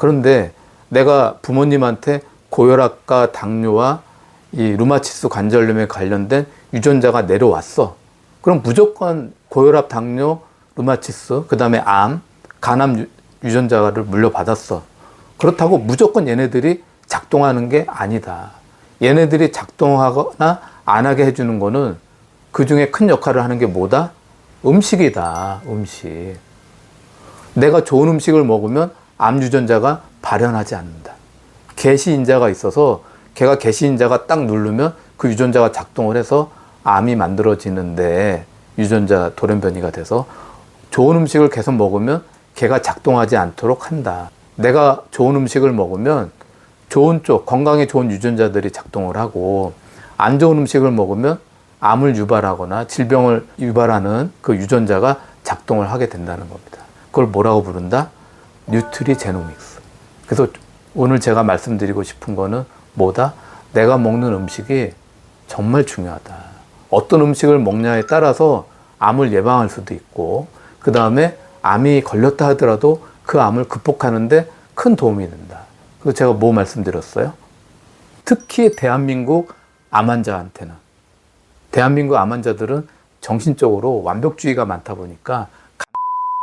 그런데 내가 부모님한테 고혈압과 당뇨와 이 루마티스 관절염에 관련된 유전자가 내려왔어. 그럼 무조건 고혈압, 당뇨, 루마티스, 그 다음에 암, 간암 유전자를 물려받았어. 그렇다고 무조건 얘네들이 작동하는 게 아니다. 얘네들이 작동하거나 안 하게 해주는 거는 그 중에 큰 역할을 하는 게 뭐다? 음식이다. 음식. 내가 좋은 음식을 먹으면 암 유전자가 발현하지 않는다. 개시인자가 있어서 걔가 개시인자가 딱 누르면 그 유전자가 작동을 해서 암이 만들어지는데 유전자 돌연변이가 돼서 좋은 음식을 계속 먹으면 걔가 작동하지 않도록 한다. 내가 좋은 음식을 먹으면 좋은 쪽, 건강에 좋은 유전자들이 작동을 하고 안 좋은 음식을 먹으면 암을 유발하거나 질병을 유발하는 그 유전자가 작동을 하게 된다는 겁니다. 그걸 뭐라고 부른다? 뉴트리제노믹스. 그래서 오늘 제가 말씀드리고 싶은 거는 뭐다? 내가 먹는 음식이 정말 중요하다. 어떤 음식을 먹냐에 따라서 암을 예방할 수도 있고, 그 다음에 암이 걸렸다 하더라도 그 암을 극복하는데 큰 도움이 된다. 그래서 제가 뭐 말씀드렸어요? 특히 대한민국 암 환자한테는, 대한민국 암 환자들은 정신적으로 완벽주의가 많다 보니까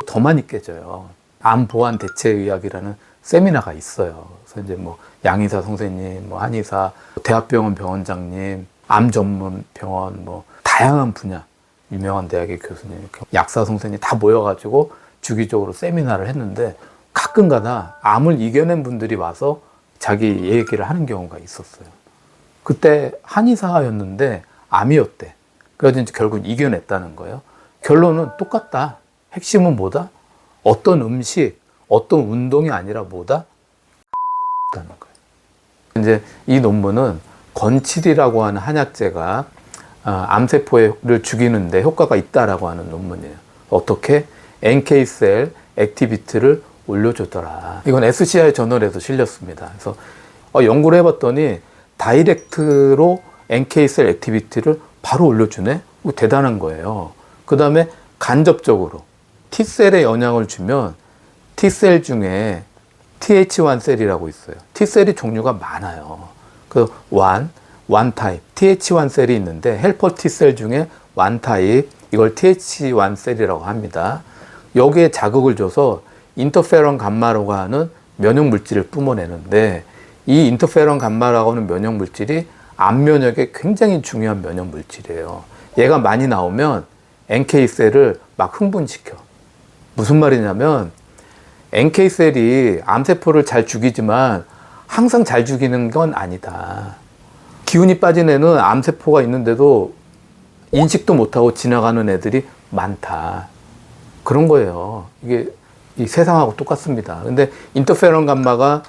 더 많이 깨져요. 암 보완 대체 의학이라는 세미나가 있어요. 그래서 이제 뭐 양의사 선생님, 뭐 한의사, 대학병원 병원장님, 암 전문 병원, 뭐 다양한 분야 유명한 대학의 교수님, 약사 선생님 다 모여가지고 주기적으로 세미나를 했는데 가끔가다 암을 이겨낸 분들이 와서 자기 얘기를 하는 경우가 있었어요. 그때 한의사였는데 암이었대. 그래서 이제 결국 이겨냈다는 거예요. 결론은 똑같다. 핵심은 뭐다? 어떤 음식, 어떤 운동이 아니라 뭐다? 다는 거예요. 이제 이 논문은 건칠이라고 하는 한약재가 암세포를 죽이는데 효과가 있다라고 하는 논문이에요. 어떻게? NK셀 액티비티를 올려주더라. 이건 SCI 저널에서 실렸습니다. 그래서 연구를 해봤더니 다이렉트로 NK셀 액티비티를 바로 올려주네? 대단한 거예요. 그 다음에 간접적으로 T셀에 영향을 주면 T셀 중에 TH1셀이라고 있어요. T셀이 종류가 많아요. 그 one 타입, TH1셀이 있는데 헬퍼 T셀 중에 one 타입, 이걸 TH1셀이라고 합니다. 여기에 자극을 줘서 인터페론 감마라고 하는 면역 물질을 뿜어내는데 이 인터페론 감마라고 하는 면역 물질이 암 면역에 굉장히 중요한 면역 물질이에요. 얘가 많이 나오면 NK셀을 막 흥분시켜. 무슨 말이냐면 NK셀이 암세포를 잘 죽이지만 항상 잘 죽이는 건 아니다. 기운이 빠진 애는 암세포가 있는데도 인식도 못하고 지나가는 애들이 많다. 그런 거예요. 이게 이 세상하고 똑같습니다. 근데 인터페론 감마가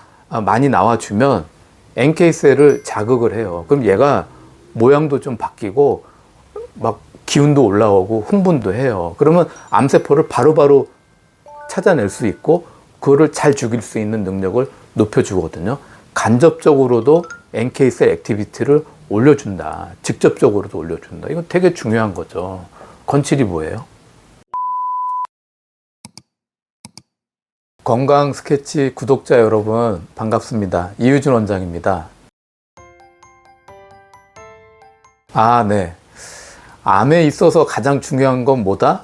많이 나와주면 NK셀을 자극을 해요. 그럼 얘가 모양도 좀 바뀌고 막 기운도 올라오고 흥분도 해요. 그러면 암세포를 바로바로 찾아낼 수 있고 그거를 잘 죽일 수 있는 능력을 높여주거든요. 간접적으로도 NK셀 액티비티를 올려준다. 직접적으로도 올려준다. 이거 되게 중요한 거죠. 건칠이 뭐예요? 건강 스케치 구독자 여러분 반갑습니다. 이유준 원장입니다. 네. 암에 있어서 가장 중요한 건 뭐다?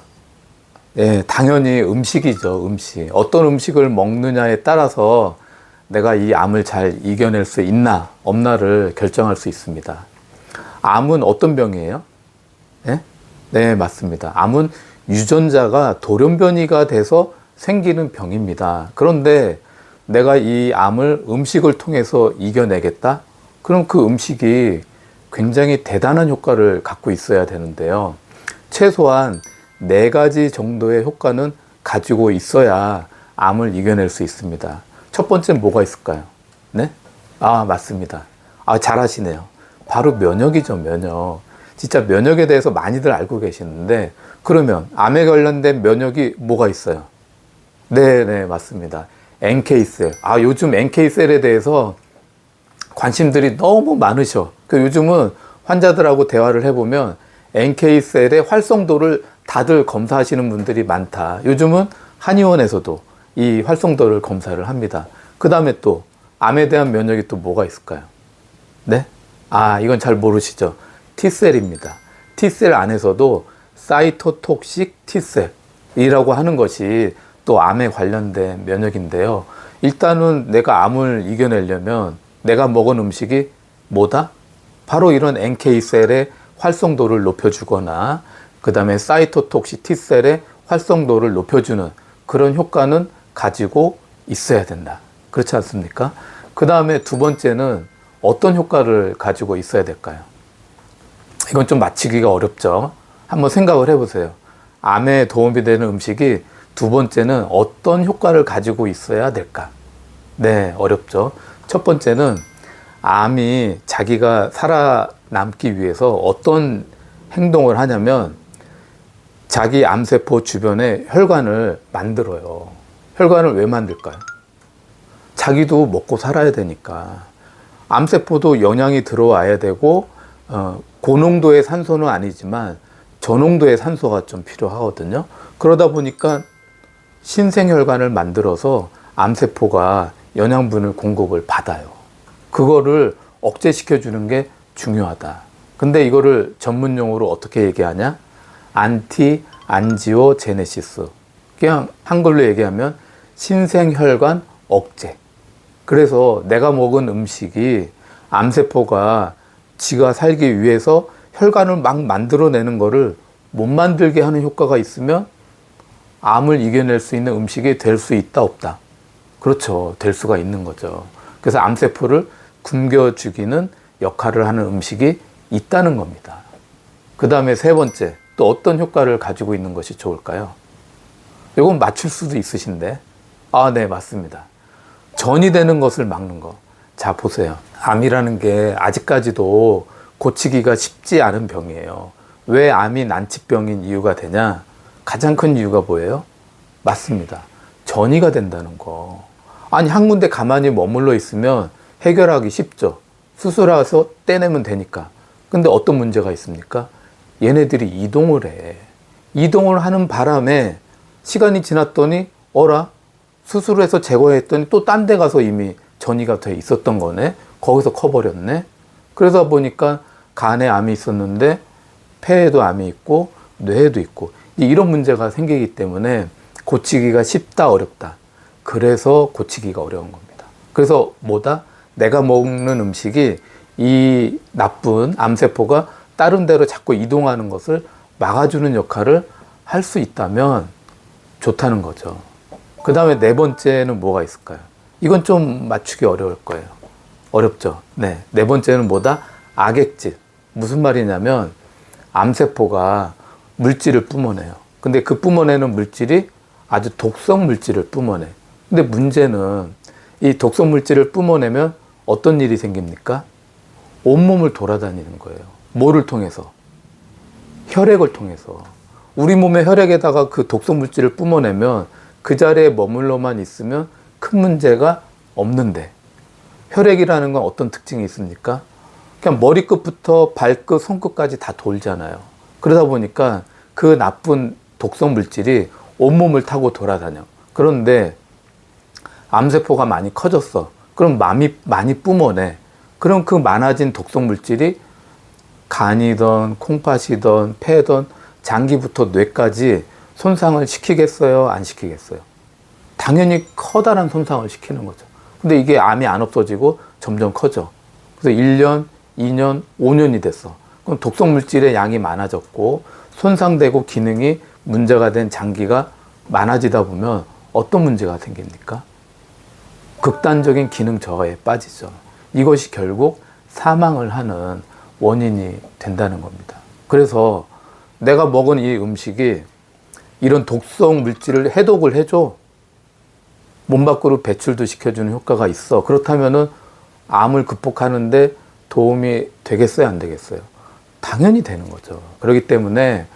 예, 당연히 음식이죠. 음식. 어떤 음식을 먹느냐에 따라서 내가 이 암을 잘 이겨낼 수 있나 없나를 결정할 수 있습니다. 암은 어떤 병이에요? 예? 네, 맞습니다. 암은 유전자가 돌연변이가 돼서 생기는 병입니다. 그런데 내가 이 암을 음식을 통해서 이겨내겠다? 그럼 그 음식이 굉장히 대단한 효과를 갖고 있어야 되는데요. 최소한 4가지 정도의 효과는 가지고 있어야 암을 이겨낼 수 있습니다. 첫 번째는 뭐가 있을까요? 네? 맞습니다. 잘하시네요. 바로 면역이죠, 면역. 진짜 면역에 대해서 많이들 알고 계시는데, 그러면 암에 관련된 면역이 뭐가 있어요? 네, 맞습니다. NK셀. 요즘 NK셀에 대해서 관심들이 너무 많으셔. 요즘은 환자들하고 대화를 해보면 NK셀의 활성도를 다들 검사하시는 분들이 많다. 요즘은 한의원에서도 이 활성도를 검사를 합니다. 그 다음에 또 암에 대한 면역이 또 뭐가 있을까요? 네? 이건 잘 모르시죠? T셀입니다. T셀 안에서도 사이토톡식 T셀이라고 하는 것이 또 암에 관련된 면역인데요. 일단은 내가 암을 이겨내려면 내가 먹은 음식이 뭐다? 바로 이런 NK셀의 활성도를 높여주거나 그 다음에 사이토톡식 T셀의 활성도를 높여주는 그런 효과는 가지고 있어야 된다. 그렇지 않습니까? 그 다음에 두 번째는 어떤 효과를 가지고 있어야 될까요? 이건 좀 맞히기가 어렵죠. 한번 생각을 해보세요. 암에 도움이 되는 음식이 두 번째는 어떤 효과를 가지고 있어야 될까? 네, 어렵죠. 첫 번째는 암이 자기가 살아남기 위해서 어떤 행동을 하냐면 자기 암세포 주변에 혈관을 만들어요. 혈관을 왜 만들까요? 자기도 먹고 살아야 되니까. 암세포도 영양이 들어와야 되고 고농도의 산소는 아니지만 저농도의 산소가 좀 필요하거든요. 그러다 보니까 신생혈관을 만들어서 암세포가 영양분을 공급을 받아요. 그거를 억제시켜 주는 게 중요하다. 근데 이거를 전문용어로 어떻게 얘기하냐? 안티안지오제네시스. 그냥 한글로 얘기하면 신생혈관 억제. 그래서 내가 먹은 음식이 암세포가 지가 살기 위해서 혈관을 막 만들어내는 거를 못 만들게 하는 효과가 있으면 암을 이겨낼 수 있는 음식이 될 수 있다, 없다? 그렇죠. 될 수가 있는 거죠. 그래서 암세포를 굶겨 죽이는 역할을 하는 음식이 있다는 겁니다. 그 다음에 세 번째, 또 어떤 효과를 가지고 있는 것이 좋을까요? 이건 맞출 수도 있으신데. 네, 맞습니다. 전이 되는 것을 막는 거. 자, 보세요. 암이라는 게 아직까지도 고치기가 쉽지 않은 병이에요. 왜 암이 난치병인 이유가 되냐? 가장 큰 이유가 뭐예요? 맞습니다. 전이가 된다는 거. 아니, 한 군데 가만히 머물러 있으면 해결하기 쉽죠. 수술해서 떼내면 되니까. 근데 어떤 문제가 있습니까? 얘네들이 이동을 해. 이동을 하는 바람에 시간이 지났더니 수술해서 제거했더니 또 딴 데 가서 이미 전이가 돼 있었던 거네. 거기서 커버렸네. 그러다 보니까 간에 암이 있었는데 폐에도 암이 있고 뇌에도 있고 이런 문제가 생기기 때문에 고치기가 쉽다, 어렵다. 그래서 고치기가 어려운 겁니다. 그래서 내가 먹는 음식이 이 나쁜 암세포가 다른 데로 자꾸 이동하는 것을 막아주는 역할을 할 수 있다면 좋다는 거죠. 그 다음에 네 번째는 뭐가 있을까요? 이건 좀 맞추기 어려울 거예요. 어렵죠? 네. 네 번째는 악액질. 무슨 말이냐면 암세포가 물질을 뿜어내요. 근데 그 뿜어내는 물질이 아주 독성 물질을 뿜어내. 근데 문제는 이 독성 물질을 뿜어내면 어떤 일이 생깁니까? 온몸을 돌아다니는 거예요. 뭐를 통해서? 혈액을 통해서. 우리 몸의 혈액에다가 그 독성 물질을 뿜어내면 그 자리에 머물러만 있으면 큰 문제가 없는데 혈액이라는 건 어떤 특징이 있습니까? 그냥 머리끝부터 발끝, 손끝까지 다 돌잖아요. 그러다 보니까 그 나쁜 독성 물질이 온몸을 타고 돌아다녀. 그런데 암세포가 많이 커졌어. 그럼 많이 뿜어내. 그럼 그 많아진 독성 물질이 간이든 콩팥이든 폐든 장기부터 뇌까지 손상을 시키겠어요? 안 시키겠어요? 당연히 커다란 손상을 시키는 거죠. 근데 이게 암이 안 없어지고 점점 커져. 그래서 1년, 2년, 5년이 됐어. 그럼 독성 물질의 양이 많아졌고 손상되고 기능이 문제가 된 장기가 많아지다 보면 어떤 문제가 생깁니까? 극단적인 기능 저하에 빠지죠. 이것이 결국 사망을 하는 원인이 된다는 겁니다. 그래서 내가 먹은 이 음식이 이런 독성 물질을 해독을 해줘. 몸 밖으로 배출도 시켜주는 효과가 있어. 그렇다면은 암을 극복하는데 도움이 되겠어요, 안 되겠어요? 당연히 되는 거죠. 그렇기 때문에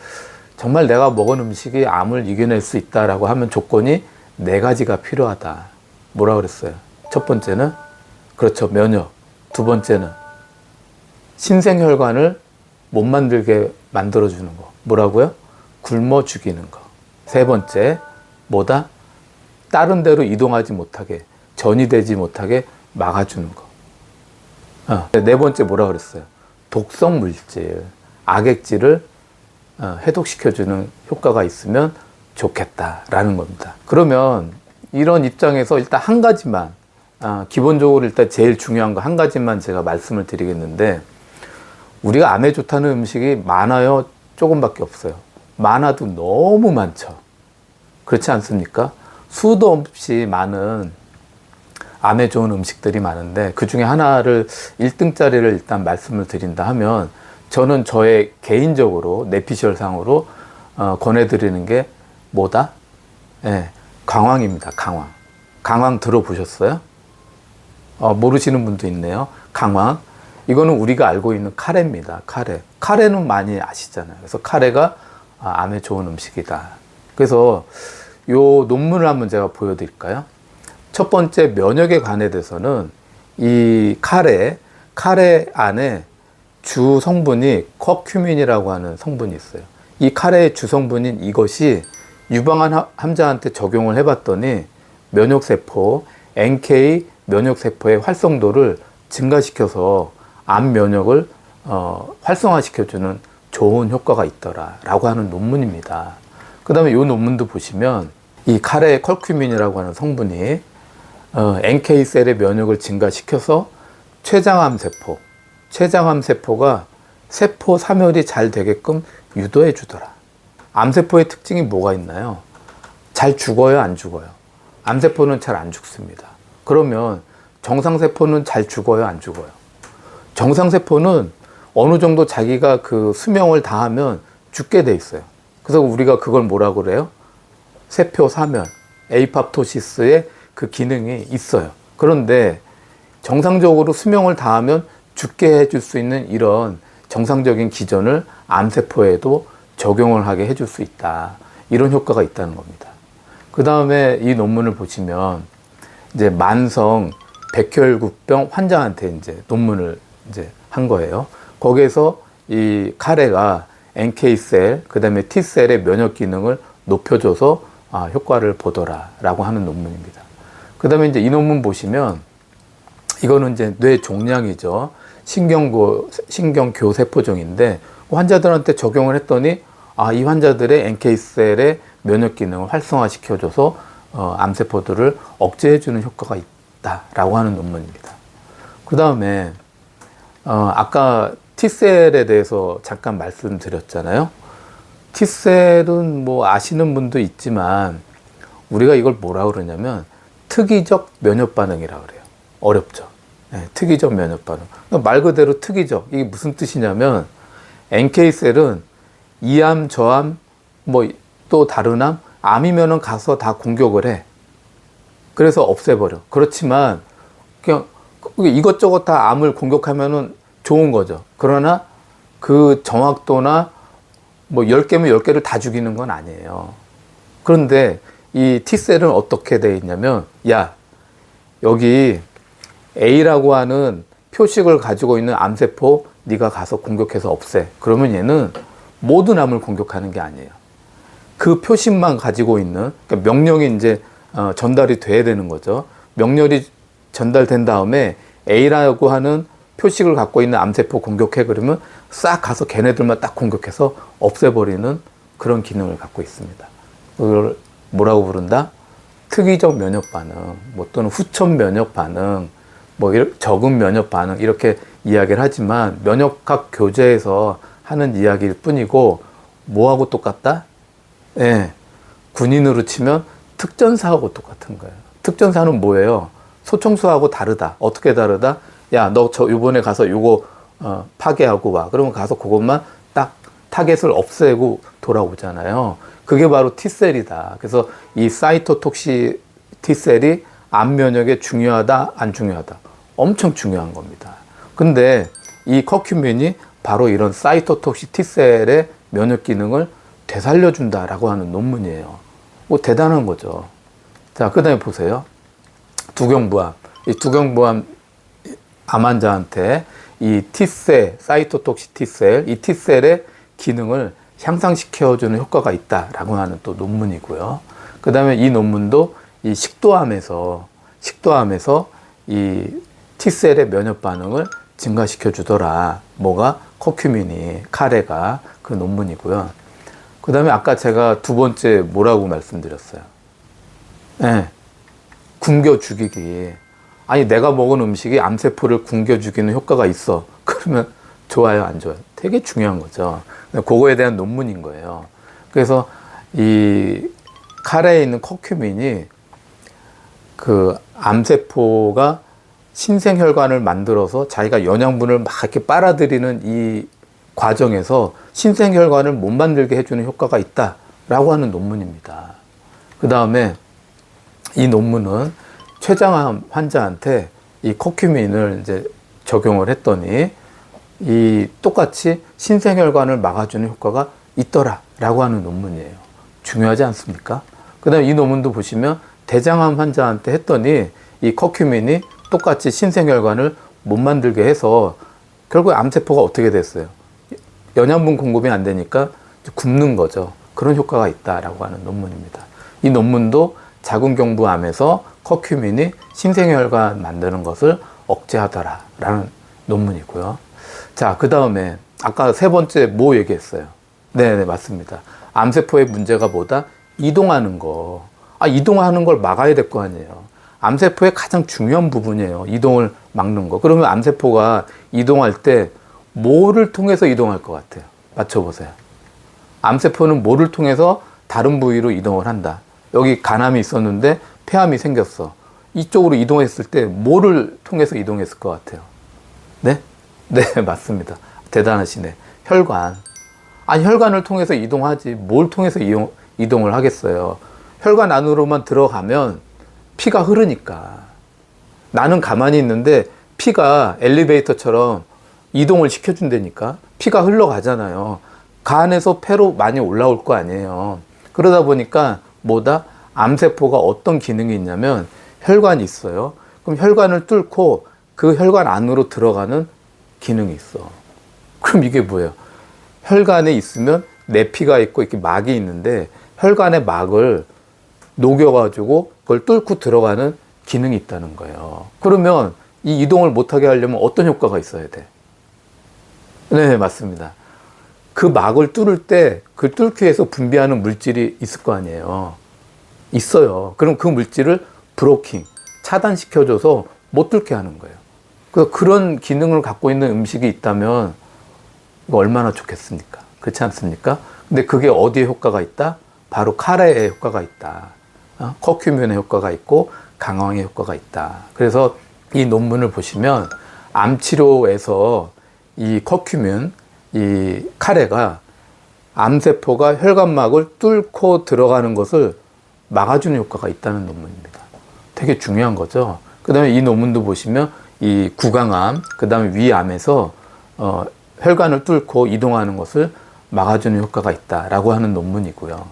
정말 내가 먹은 음식이 암을 이겨낼 수 있다라고 하면 조건이 네 가지가 필요하다. 뭐라 그랬어요? 첫 번째는 그렇죠, 면역. 두 번째는 신생혈관을 못 만들게 만들어주는 거. 뭐라고요? 굶어 죽이는 거. 세 번째, 다른 데로 이동하지 못하게 전이되지 못하게 막아주는 거. 네 번째 뭐라 그랬어요? 독성 물질, 악액질을 해독시켜주는 효과가 있으면 좋겠다라는 겁니다. 그러면 이런 입장에서 일단 한 가지만, 기본적으로 일단 제일 중요한 거 한 가지만 제가 말씀을 드리겠는데, 우리가 암에 좋다는 음식이 많아요? 조금밖에 없어요. 많아도 너무 많죠. 그렇지 않습니까? 수도 없이 많은 암에 좋은 음식들이 많은데, 그 중에 하나를 1등짜리를 일단 말씀을 드린다 하면, 저는 저의 개인적으로 뇌피셜 상으로 권해드리는 게 뭐다? 네, 강황입니다. 강황. 강황 들어보셨어요? 모르시는 분도 있네요. 강황. 이거는 우리가 알고 있는 카레입니다. 카레. 카레는 많이 아시잖아요. 그래서 카레가 암에 좋은 음식이다. 그래서 요 논문을 한번 제가 보여드릴까요? 첫 번째, 면역에 관해 돼서는 이 카레 안에 주 성분이 커큐민이라고 하는 성분이 있어요. 이 카레의 주 성분인 이것이 유방암 환자한테 적용을 해봤더니 면역세포, NK 면역세포의 활성도를 증가시켜서 암 면역을 활성화시켜주는 좋은 효과가 있더라라고 하는 논문입니다. 그 다음에 이 논문도 보시면 이 카레 컬큐민이라고 하는 성분이 NK셀의 면역을 증가시켜서 췌장암 세포가 세포 사멸이 잘 되게끔 유도해 주더라. 암세포의 특징이 뭐가 있나요? 잘 죽어요, 안 죽어요? 암세포는 잘 안 죽습니다. 그러면 정상세포는 잘 죽어요, 안 죽어요? 정상세포는 어느 정도 자기가 그 수명을 다하면 죽게 돼 있어요. 그래서 우리가 그걸 뭐라고 그래요? 세포 사멸, 에이팝토시스의 그 기능이 있어요. 그런데 정상적으로 수명을 다하면 죽게 해줄 수 있는 이런 정상적인 기전을 암세포에도 적용을 하게 해줄 수 있다. 이런 효과가 있다는 겁니다. 그 다음에 이 논문을 보시면 이제 만성 백혈구병 환자한테 이제 논문을 이제 한 거예요. 거기에서 이 카레가 NK셀, 그 다음에 T셀의 면역 기능을 높여줘서 효과를 보더라라고 하는 논문입니다. 그 다음에 이제 이 논문 보시면 이거는 이제 뇌 종양이죠. 신경교 세포종인데 환자들한테 적용을 했더니 이 환자들의 NK셀의 면역 기능을 활성화시켜줘서 암세포들을 억제해주는 효과가 있다라고 하는 논문입니다. 그 다음에 아까 T셀에 대해서 잠깐 말씀드렸잖아요. T셀은 뭐 아시는 분도 있지만 우리가 이걸 뭐라 그러냐면 특이적 면역 반응이라 그래요. 어렵죠. 네, 특이적 면역 반응. 말 그대로 특이적. 이게 무슨 뜻이냐면 NK셀은 이암, 저암, 뭐 또 다른 암, 암이면은 가서 다 공격을 해. 그래서 없애버려. 그렇지만 그냥 이것저것 다 암을 공격하면은 좋은 거죠. 그러나 그 정확도나 뭐 10개면 10개를 다 죽이는 건 아니에요. 그런데 이 T셀은 어떻게 되어 있냐면, 야, 여기 A라고 하는 표식을 가지고 있는 암세포 네가 가서 공격해서 없애. 그러면 얘는 모든 암을 공격하는 게 아니에요. 그 표식만 가지고 있는, 그러니까 명령이 이제 전달이 돼야 되는 거죠. 명령이 전달된 다음에 A라고 하는 표식을 갖고 있는 암세포 공격해 그러면 싹 가서 걔네들만 딱 공격해서 없애버리는 그런 기능을 갖고 있습니다. 그걸 뭐라고 부른다? 특이적 면역 반응, 뭐 또는 후천 면역 반응, 뭐 적응 면역 반응 이렇게 이야기를 하지만 면역학 교재에서 하는 이야기일 뿐이고 뭐하고 똑같다? 예, 군인으로 치면 특전사하고 똑같은 거예요. 특전사는 뭐예요? 소총수하고 다르다. 어떻게 다르다? 야, 너 이번에 가서 요거 파괴하고 와. 그러면 가서 그것만 딱 타겟을 없애고 돌아오잖아요. 그게 바로 T셀이다. 그래서 이 사이토톡시 T셀이 암 면역에 중요하다, 안 중요하다? 엄청 중요한 겁니다. 근데 이 커큐민이 바로 이런 사이토톡시 T셀의 면역 기능을 되살려준다라고 하는 논문이에요. 뭐 대단한 거죠. 자, 그 다음에 보세요. 두경부암. 이 두경부암 암 환자한테 이 T셀, 사이토톡시 T셀, 이 T셀의 기능을 향상시켜주는 효과가 있다라고 하는 또 논문이고요. 그 다음에 이 논문도 이 식도암에서 식도암에서 이 T셀의 면역 반응을 증가시켜 주더라. 뭐가? 커큐민이, 카레가 그 논문이고요. 그 다음에 아까 제가 두 번째 뭐라고 말씀드렸어요? 네, 굶겨 죽이기. 아니, 내가 먹은 음식이 암세포를 굶겨 죽이는 효과가 있어. 그러면 좋아요, 안 좋아요? 되게 중요한 거죠. 그거에 대한 논문인 거예요. 그래서 이 카레에 있는 커큐민이 그 암세포가 신생혈관을 만들어서 자기가 영양분을 막 이렇게 빨아들이는 이 과정에서 신생혈관을 못 만들게 해주는 효과가 있다라고 하는 논문입니다. 그 다음에 이 논문은 췌장암 환자한테 이 커큐민을 이제 적용을 했더니 이 똑같이 신생혈관을 막아주는 효과가 있더라라고 하는 논문이에요. 중요하지 않습니까? 그 다음에 이 논문도 보시면 대장암 환자한테 했더니 이 커큐민이 똑같이 신생혈관을 못 만들게 해서 결국 암세포가 어떻게 됐어요? 영양분 공급이 안 되니까 굶는 거죠. 그런 효과가 있다라고 하는 논문입니다. 이 논문도 자궁경부암에서 커큐민이 신생혈관 만드는 것을 억제하더라라는 논문이고요. 자, 그 다음에 아까 세 번째 뭐 얘기했어요? 네, 맞습니다. 암세포의 문제가 뭐다? 이동하는 거. 이동하는 걸 막아야 될 거 아니에요. 암세포의 가장 중요한 부분이에요. 이동을 막는 거. 그러면 암세포가 이동할 때 뭐를 통해서 이동할 것 같아요? 맞춰보세요. 암세포는 뭐를 통해서 다른 부위로 이동을 한다. 여기 간암이 있었는데 폐암이 생겼어. 이쪽으로 이동했을 때 뭐를 통해서 이동했을 것 같아요? 네? 네, 맞습니다. 대단하시네. 혈관. 혈관을 통해서 이동하지. 뭘 통해서 이동을 하겠어요? 혈관 안으로만 들어가면 피가 흐르니까. 나는 가만히 있는데 피가 엘리베이터처럼 이동을 시켜준다니까. 피가 흘러가잖아요. 간에서 폐로 많이 올라올 거 아니에요. 그러다 보니까 뭐다? 암세포가 어떤 기능이 있냐면 혈관이 있어요. 그럼 혈관을 뚫고 그 혈관 안으로 들어가는 기능이 있어. 그럼 이게 뭐예요? 혈관에 있으면 내피가 있고 이렇게 막이 있는데 혈관의 막을 녹여가지고 그걸 뚫고 들어가는 기능이 있다는 거예요. 그러면 이 이동을 못하게 하려면 어떤 효과가 있어야 돼? 네, 맞습니다. 그 막을 뚫을 때 그 뚫기 위해서 분비하는 물질이 있을 거 아니에요. 있어요. 그럼 그 물질을 브로킹, 차단시켜줘서 못 뚫게 하는 거예요. 그런 기능을 갖고 있는 음식이 있다면 이거 얼마나 좋겠습니까? 그렇지 않습니까? 근데 그게 어디에 효과가 있다? 바로 카레에 효과가 있다. 커큐민의 효과가 있고 강황의 효과가 있다. 그래서 이 논문을 보시면 암치료에서 이 커큐민, 이 카레가 암세포가 혈관막을 뚫고 들어가는 것을 막아주는 효과가 있다는 논문입니다. 되게 중요한 거죠. 그 다음에 이 논문도 보시면 이 구강암, 그 다음에 위암에서 혈관을 뚫고 이동하는 것을 막아주는 효과가 있다라고 하는 논문이고요.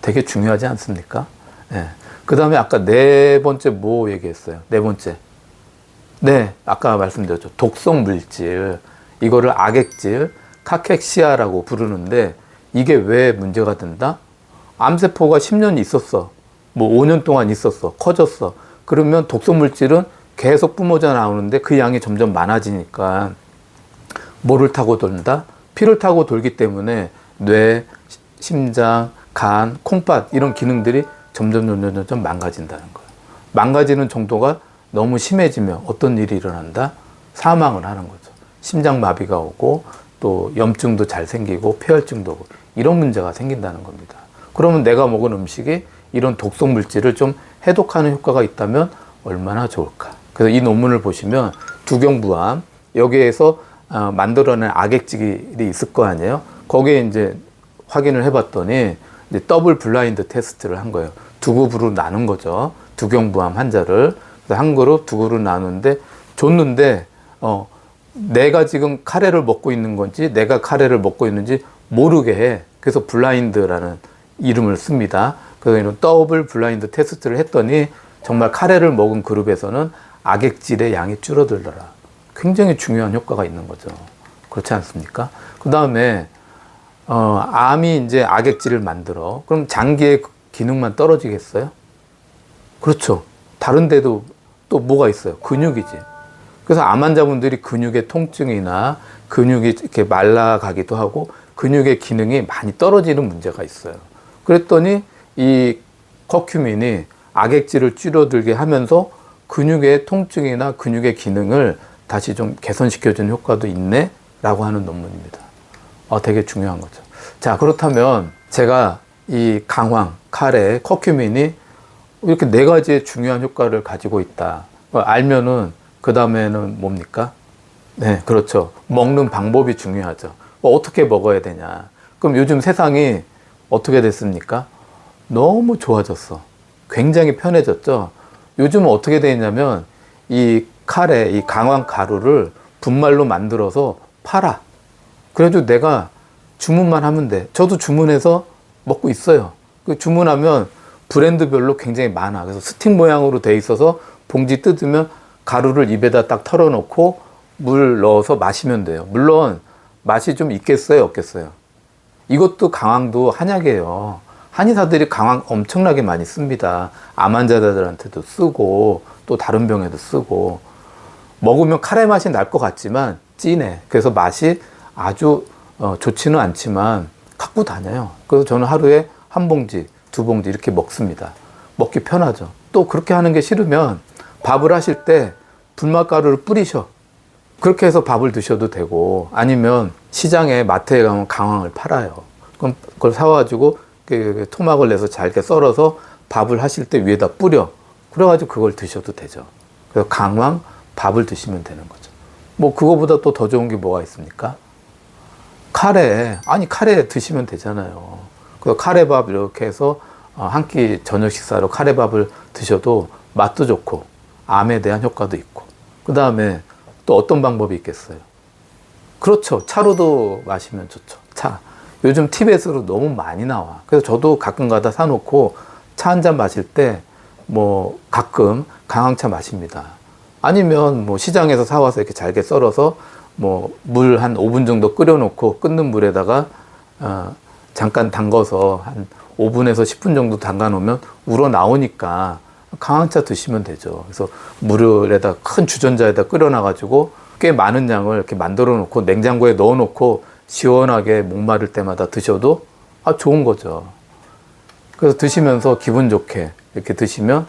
되게 중요하지 않습니까? 네. 그 다음에 아까 네 번째 뭐 얘기했어요? 네 번째. 네, 아까 말씀드렸죠. 독성 물질. 이거를 악액질, 카캑시아라고 부르는데 이게 왜 문제가 된다? 암세포가 10년 있었어. 뭐 5년 동안 있었어. 커졌어. 그러면 독성 물질은 계속 뿜어져 나오는데 그 양이 점점 많아지니까 뭐를 타고 돈다? 피를 타고 돌기 때문에 뇌, 심장, 간, 콩팥 이런 기능들이 점점 망가진다는 거예요. 망가지는 정도가 너무 심해지면 어떤 일이 일어난다? 사망을 하는 거죠. 심장마비가 오고 또 염증도 잘 생기고 폐혈증도 오고 이런 문제가 생긴다는 겁니다. 그러면 내가 먹은 음식이 이런 독성 물질을 좀 해독하는 효과가 있다면 얼마나 좋을까? 그래서 이 논문을 보시면 두경부암 여기에서 만들어낸 악액질이 있을 거 아니에요. 거기에 이제 확인을 해봤더니 이제 더블 블라인드 테스트를 한 거예요. 두 그룹으로 나눈 거죠. 두경부암 환자를 그래서 한 그룹, 두 그룹 나누는데 줬는데 내가 지금 카레를 먹고 있는 건지 내가 카레를 먹고 있는지 모르게 해. 그래서 블라인드라는 이름을 씁니다. 그래서 이런 더블 블라인드 테스트를 했더니 정말 카레를 먹은 그룹에서는 악액질의 양이 줄어들더라. 굉장히 중요한 효과가 있는 거죠. 그렇지 않습니까? 그 다음에 암이 이제 악액질을 만들어. 그럼 장기의 기능만 떨어지겠어요? 그렇죠. 다른 데도 또 뭐가 있어요? 근육이지. 그래서 암 환자분들이 근육의 통증이나 근육이 이렇게 말라가기도 하고 근육의 기능이 많이 떨어지는 문제가 있어요. 그랬더니 이 커큐민이 악액질을 줄어들게 하면서 근육의 통증이나 근육의 기능을 다시 좀 개선시켜주는 효과도 있네 라고 하는 논문입니다. 되게 중요한 거죠. 자, 그렇다면 제가 이 강황, 카레, 커큐민이 이렇게 네 가지의 중요한 효과를 가지고 있다. 알면은 그 다음에는 뭡니까? 네, 그렇죠. 먹는 방법이 중요하죠. 어떻게 먹어야 되냐. 그럼 요즘 세상이 어떻게 됐습니까? 너무 좋아졌어. 굉장히 편해졌죠. 요즘은 어떻게 돼 있냐면 이 카레, 이 강황 가루를 분말로 만들어서 팔아. 그래도 내가 주문만 하면 돼. 저도 주문해서 먹고 있어요. 그 주문하면 브랜드별로 굉장히 많아. 그래서 스틱 모양으로 돼 있어서 봉지 뜯으면 가루를 입에다 딱 털어놓고 물 넣어서 마시면 돼요. 물론 맛이 좀 있겠어요, 없겠어요? 이것도 강황도 한약이에요. 한의사들이 강황 엄청나게 많이 씁니다. 암 환자들한테도 쓰고 또 다른 병에도 쓰고. 먹으면 카레 맛이 날 것 같지만 진해. 그래서 맛이 아주 좋지는 않지만 갖고 다녀요. 그래서 저는 하루에 한 봉지, 두 봉지 이렇게 먹습니다. 먹기 편하죠. 또 그렇게 하는 게 싫으면 밥을 하실 때 불맛가루를 뿌리셔. 그렇게 해서 밥을 드셔도 되고, 아니면 시장에 마트에 가면 강황을 팔아요. 그럼 그걸 사와가지고 그 토막을 내서 잘게 썰어서 밥을 하실 때 위에다 뿌려. 그래가지고 그걸 드셔도 되죠. 그래서 강황 밥을 드시면 되는 거죠. 뭐 그거보다 또 더 좋은 게 뭐가 있습니까? 카레. 아니 카레 드시면 되잖아요. 그래서 카레밥 이렇게 해서 한 끼 저녁 식사로 카레밥을 드셔도 맛도 좋고 암에 대한 효과도 있고. 그 다음에 또 어떤 방법이 있겠어요? 그렇죠. 차로도 마시면 좋죠. 차. 요즘 티벳으로 너무 많이 나와. 그래서 저도 가끔 가다 사놓고 차 한 잔 마실 때 뭐 가끔 강황차 마십니다. 아니면 뭐 시장에서 사와서 이렇게 잘게 썰어서 뭐 물 한 5분 정도 끓여놓고 끓는 물에다가 잠깐 담궈서 한 5분에서 10분 정도 담가 놓으면 우러 나오니까 강황차 드시면 되죠. 그래서 물에다 큰 주전자에다 끓여놔가지고 꽤 많은 양을 이렇게 만들어 놓고 냉장고에 넣어 놓고 시원하게 목마를 때마다 드셔도 좋은 거죠. 그래서 드시면서 기분 좋게 이렇게 드시면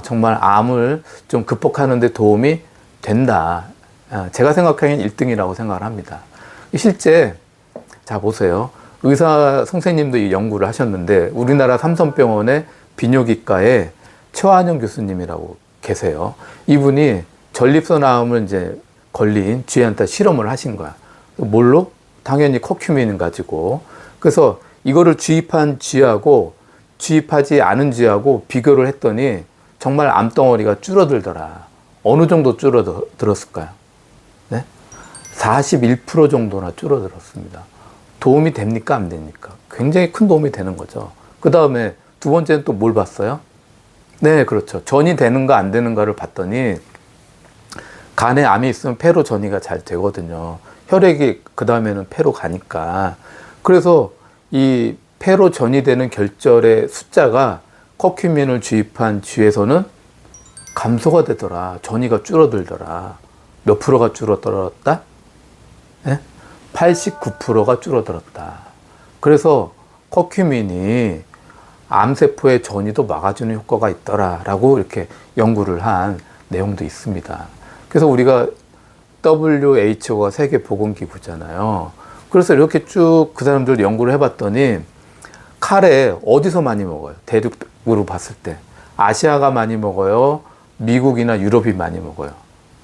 정말 암을 좀 극복하는 데 도움이 된다. 제가 생각하기엔 1등이라고 생각을 합니다. 실제 자 보세요. 의사 선생님도 이 연구를 하셨는데 우리나라 삼성병원의 비뇨기과에 최환영 교수님이라고 계세요. 이분이 전립선암을 이제 걸린 쥐한테 실험을 하신 거야. 뭘로? 당연히 커큐민 가지고. 그래서 이거를 주입한 쥐하고 주입하지 않은 쥐하고 비교를 했더니 정말 암덩어리가 줄어들더라. 어느 정도 줄어들었을까요? 네? 41% 정도나 줄어들었습니다. 도움이 됩니까? 안 됩니까? 굉장히 큰 도움이 되는 거죠. 그 다음에 두 번째는 또 뭘 봤어요? 네, 그렇죠. 전이 되는가 안 되는가를 봤더니 간에 암이 있으면 폐로 전이가 잘 되거든요. 혈액이 그 다음에는 폐로 가니까. 그래서 이 폐로 전이되는 결절의 숫자가 커큐민을 주입한 쥐에서는 감소가 되더라. 전이가 줄어들더라. 몇 프로가 줄어들었다? 네? 89%가 줄어들었다. 그래서 커큐민이 암세포의 전이도 막아주는 효과가 있더라라고 이렇게 연구를 한 내용도 있습니다. 그래서 우리가 WHO가 세계보건기구잖아요. 그래서 이렇게 쭉 그 사람들 연구를 해봤더니 카레 어디서 많이 먹어요? 대륙으로 봤을 때. 아시아가 많이 먹어요? 미국이나 유럽이 많이 먹어요?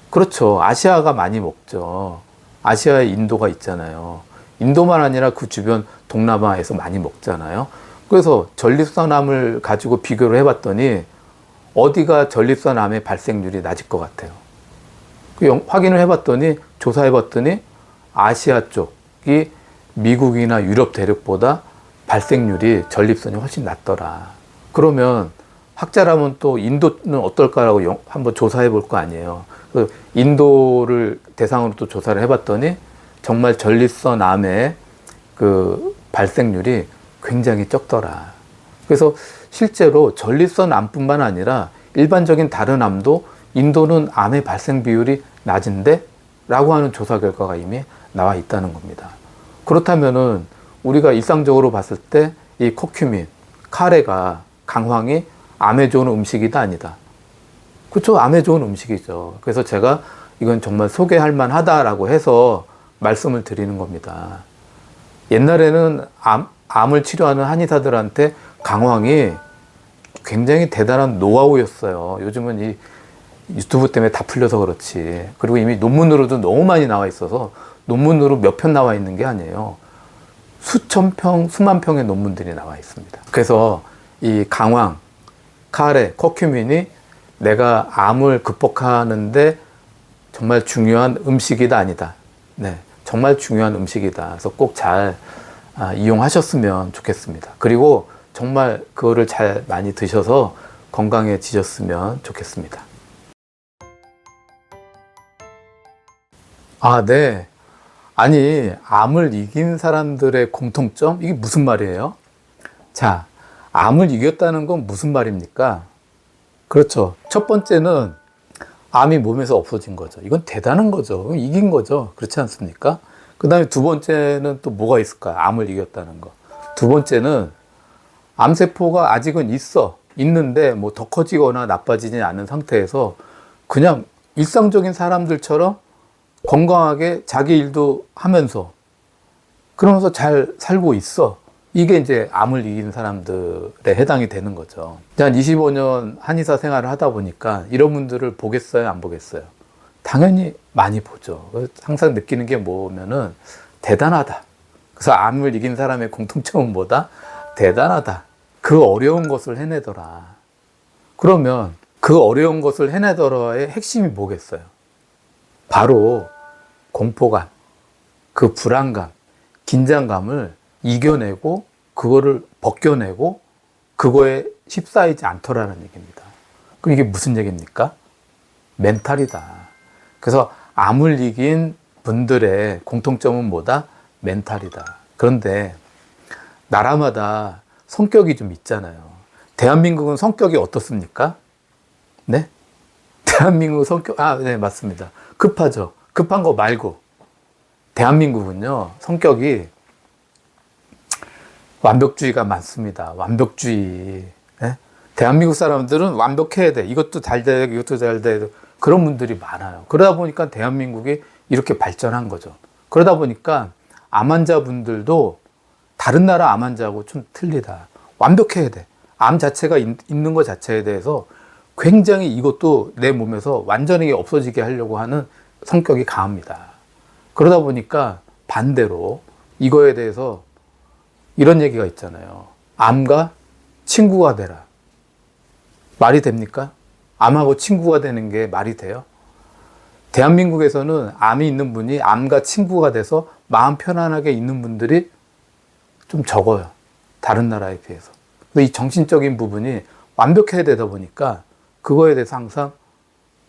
그렇죠. 아시아가 많이 먹죠. 아시아에 인도가 있잖아요. 인도만 아니라 그 주변 동남아에서 많이 먹잖아요. 그래서 전립선암을 가지고 비교를 해봤더니 어디가 전립선암의 발생률이 낮을 것 같아요? 확인을 해봤더니 조사해봤더니 아시아 쪽이 미국이나 유럽 대륙보다 발생률이 전립선이 훨씬 낮더라. 그러면 학자라면 또 인도는 어떨까라고 한번 조사해 볼 거 아니에요. 인도를 대상으로 또 조사를 해봤더니 정말 전립선암의 그 발생률이 굉장히 적더라. 그래서 실제로 전립선암뿐만 아니라 일반적인 다른 암도 인도는 암의 발생 비율이 낮은데? 라고 하는 조사 결과가 이미 나와 있다는 겁니다. 그렇다면은 우리가 일상적으로 봤을 때 이 커큐민, 카레가, 강황이 암에 좋은 음식이다 아니다. 그렇죠. 암에 좋은 음식이죠. 그래서 제가 이건 정말 소개할 만하다라고 해서 말씀을 드리는 겁니다. 옛날에는 암을 치료하는 한의사들한테 강황이 굉장히 대단한 노하우였어요. 요즘은 이 유튜브 때문에 다 풀려서 그렇지. 그리고 이미 논문으로도 너무 많이 나와 있어서 논문으로 몇 편 나와 있는 게 아니에요. 수천 평, 수만 평의 논문들이 나와 있습니다. 그래서 이 강황, 카레, 커큐민이 내가 암을 극복하는데 정말 중요한 음식이다 아니다. 네, 정말 중요한 음식이다. 그래서 꼭 잘 이용하셨으면 좋겠습니다. 그리고 정말 그거를 잘 많이 드셔서 건강해지셨으면 좋겠습니다. 네. 아니, 암을 이긴 사람들의 공통점? 이게 무슨 말이에요? 자, 암을 이겼다는 건 무슨 말입니까? 그렇죠. 첫 번째는 암이 몸에서 없어진 거죠. 이건 대단한 거죠. 이긴 거죠. 그렇지 않습니까? 그 다음에 두 번째는 또 뭐가 있을까요? 암을 이겼다는 거. 두 번째는 암세포가 아직은 있는데 뭐 더 커지거나 나빠지지 않은 상태에서 그냥 일상적인 사람들처럼 건강하게 자기 일도 하면서 그러면서 잘 살고 있어. 이게 이제 암을 이긴 사람들에 해당이 되는 거죠. 한 25년 한의사 생활을 하다 보니까 이런 분들을 보겠어요? 안 보겠어요? 당연히 많이 보죠. 항상 느끼는 게 뭐면은 대단하다. 그래서 암을 이긴 사람의 공통점은 뭐다? 대단하다. 그 어려운 것을 해내더라. 그러면 그 어려운 것을 해내더라의 핵심이 뭐겠어요? 바로 공포감, 그 불안감, 긴장감을 이겨내고 그거를 벗겨내고 그거에 휩싸이지 않더라는 얘기입니다. 그럼 이게 무슨 얘기입니까? 멘탈이다. 그래서 암을 이긴 분들의 공통점은 뭐다? 멘탈이다. 그런데 나라마다 성격이 좀 있잖아요. 대한민국은 성격이 어떻습니까? 네? 대한민국 성격, 네, 맞습니다. 급하죠. 급한 거 말고. 대한민국은요, 성격이 완벽주의가 많습니다. 완벽주의. 네? 대한민국 사람들은 완벽해야 돼. 이것도 잘 돼, 이것도 잘 돼. 그런 분들이 많아요. 그러다 보니까 대한민국이 이렇게 발전한 거죠. 그러다 보니까 암 환자분들도 다른 나라 암 환자하고 좀 틀리다. 완벽해야 돼. 암 자체가 있는 것 자체에 대해서 굉장히 이것도 내 몸에서 완전히 없어지게 하려고 하는 성격이 강합니다. 그러다 보니까 반대로 이거에 대해서 이런 얘기가 있잖아요. 암과 친구가 되라. 말이 됩니까? 암하고 친구가 되는 게 말이 돼요? 대한민국에서는 암이 있는 분이 암과 친구가 돼서 마음 편안하게 있는 분들이 좀 적어요. 다른 나라에 비해서. 이 정신적인 부분이 완벽해야 되다 보니까 그거에 대해서 항상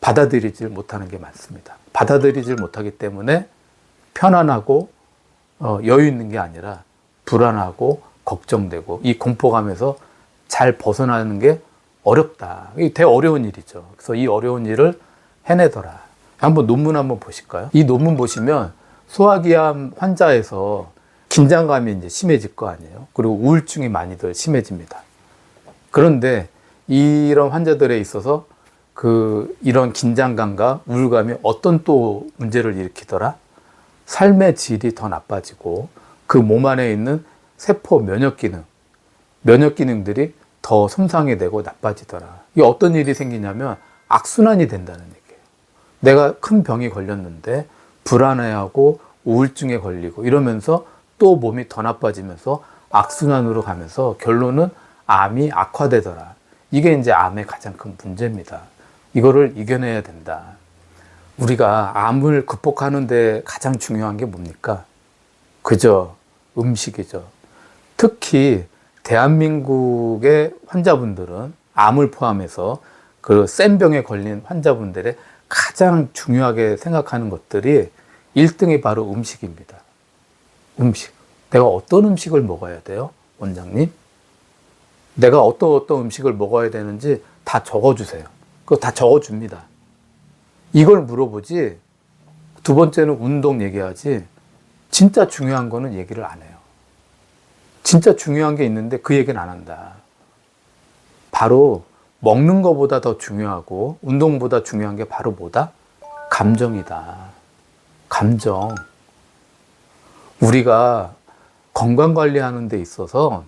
받아들이질 못하는 게 많습니다. 받아들이질 못하기 때문에 편안하고 여유 있는 게 아니라 불안하고 걱정되고 이 공포감에서 잘 벗어나는 게 어렵다. 이게 되게 어려운 일이죠. 그래서 이 어려운 일을 해내더라. 한번 논문 한번 보실까요? 이 논문 보시면 소화기암 환자에서 긴장감이 이제 심해질 거 아니에요. 그리고 우울증이 많이들 심해집니다. 그런데 이런 환자들에 있어서 이런 긴장감과 우울감이 어떤 또 문제를 일으키더라? 삶의 질이 더 나빠지고 그 몸 안에 있는 세포 면역 기능들이 더 손상이 되고 나빠지더라. 이게 어떤 일이 생기냐면 악순환이 된다는 얘기예요. 내가 큰 병이 걸렸는데 불안해하고 우울증에 걸리고 이러면서 또 몸이 더 나빠지면서 악순환으로 가면서 결론은 암이 악화되더라. 이게 이제 암의 가장 큰 문제입니다. 이거를 이겨내야 된다. 우리가 암을 극복하는데 가장 중요한 게 뭡니까? 그저 음식이죠. 특히 대한민국의 환자분들은 암을 포함해서 그 센 병에 걸린 환자분들의 가장 중요하게 생각하는 것들이 1등이 바로 음식입니다. 음식. 내가 어떤 음식을 먹어야 돼요? 원장님? 내가 어떤 음식을 먹어야 되는지 다 적어주세요. 그거 다 적어줍니다. 이걸 물어보지. 두 번째는 운동 얘기하지. 진짜 중요한 거는 얘기를 안 해요. 진짜 중요한 게 있는데 그 얘기는 안 한다. 바로 먹는 거보다 더 중요하고 운동보다 중요한 게 바로 뭐다? 감정이다. 감정. 우리가 건강관리하는 데 있어서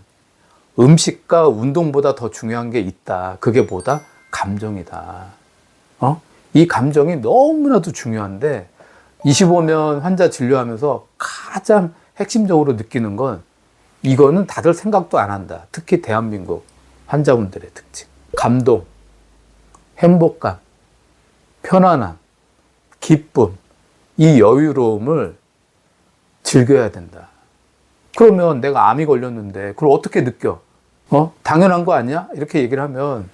음식과 운동보다 더 중요한 게 있다. 그게 뭐다? 감정이다. 이 감정이 너무나도 중요한데 25년 환자 진료하면서 가장 핵심적으로 느끼는 건 이거는 다들 생각도 안 한다. 특히 대한민국 환자분들의 특징. 감동, 행복감, 편안함, 기쁨, 이 여유로움을 즐겨야 된다. 그러면 내가 암이 걸렸는데 그걸 어떻게 느껴? 당연한 거 아니야? 이렇게 얘기를 하면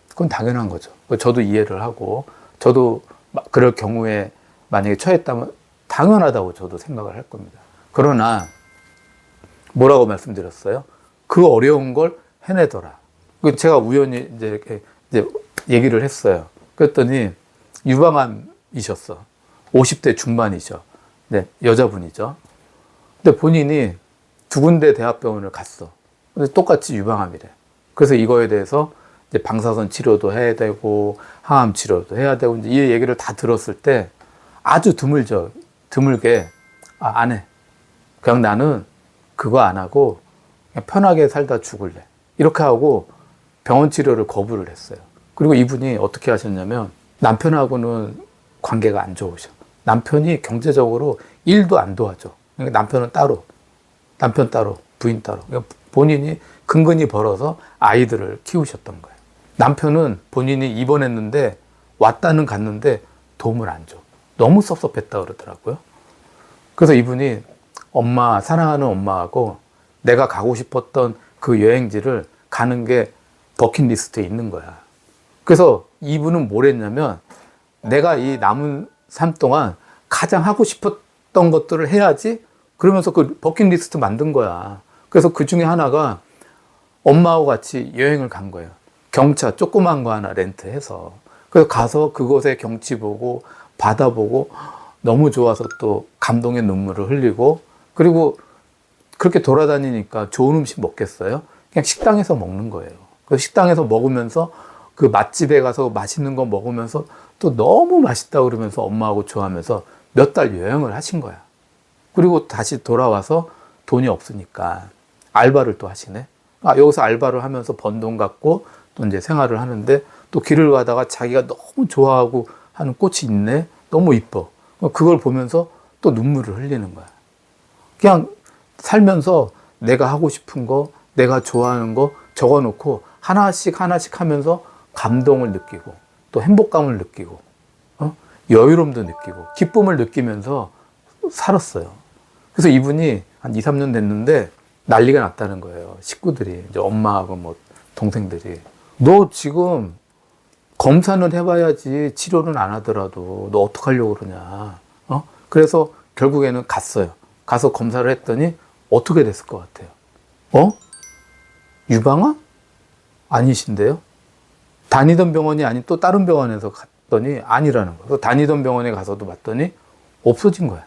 그건 당연한 거죠. 저도 이해를 하고 저도 그럴 경우에 만약에 처했다면 당연하다고 저도 생각을 할 겁니다. 그러나 뭐라고 말씀드렸어요? 그 어려운 걸 해내더라. 제가 우연히 이제 얘기를 했어요. 그랬더니 유방암이셨어. 50대 중반이죠. 네, 여자분이죠. 근데 본인이 두 군데 대학병원을 갔어. 근데 똑같이 유방암이래. 그래서 이거에 대해서 이제 방사선 치료도 해야 되고 항암 치료도 해야 되고 이제 이 얘기를 다 들었을 때 아주 드물게 안 해. 그냥 나는 그거 안 하고 그냥 편하게 살다 죽을래. 이렇게 하고 병원 치료를 거부를 했어요. 그리고 이분이 어떻게 하셨냐면 남편하고는 관계가 안 좋으셔. 남편이 경제적으로 일도 안 도와줘. 그러니까 남편은 따로, 남편 따로, 부인 따로. 그러니까 본인이 근근히 벌어서 아이들을 키우셨던 거예요. 남편은 본인이 입원했는데 왔다는 갔는데 도움을 안 줘. 너무 섭섭했다 그러더라고요. 그래서 이분이 엄마, 사랑하는 엄마하고 내가 가고 싶었던 그 여행지를 가는 게 버킷리스트에 있는 거야. 그래서 이분은 뭘 했냐면 내가 이 남은 삶 동안 가장 하고 싶었던 것들을 해야지 그러면서 그 버킷리스트 만든 거야. 그래서 그 중에 하나가 엄마하고 같이 여행을 간 거예요. 경차 조그만 거 하나 렌트해서. 그래서 가서 그곳에 경치 보고 바다 보고 너무 좋아서 또 감동의 눈물을 흘리고 그리고 그렇게 돌아다니니까 좋은 음식 먹겠어요? 그냥 식당에서 먹는 거예요. 그 식당에서 먹으면서 그 맛집에 가서 맛있는 거 먹으면서 또 너무 맛있다 그러면서 엄마하고 좋아하면서 몇 달 여행을 하신 거야. 그리고 다시 돌아와서 돈이 없으니까 알바를 또 하시네. 여기서 알바를 하면서 번 돈 갖고 또 이제 생활을 하는데 또 길을 가다가 자기가 너무 좋아하고 하는 꽃이 있네. 너무 이뻐. 그걸 보면서 또 눈물을 흘리는 거야. 그냥 살면서 내가 하고 싶은 거, 내가 좋아하는 거 적어 놓고 하나씩 하나씩 하면서 감동을 느끼고 또 행복감을 느끼고 여유로움도 느끼고 기쁨을 느끼면서 살았어요. 그래서 이분이 한 2, 3년 됐는데 난리가 났다는 거예요. 식구들이, 이제 엄마하고 뭐 동생들이. 너 지금 검사는 해봐야지 치료는 안 하더라도 너 어떡하려고 그러냐. 그래서 결국에는 갔어요. 가서 검사를 했더니 어떻게 됐을 것 같아요? 유방암? 아니신데요? 다니던 병원이 아닌 또 다른 병원에서 갔더니 아니라는 거예요. 다니던 병원에 가서도 봤더니 없어진 거야.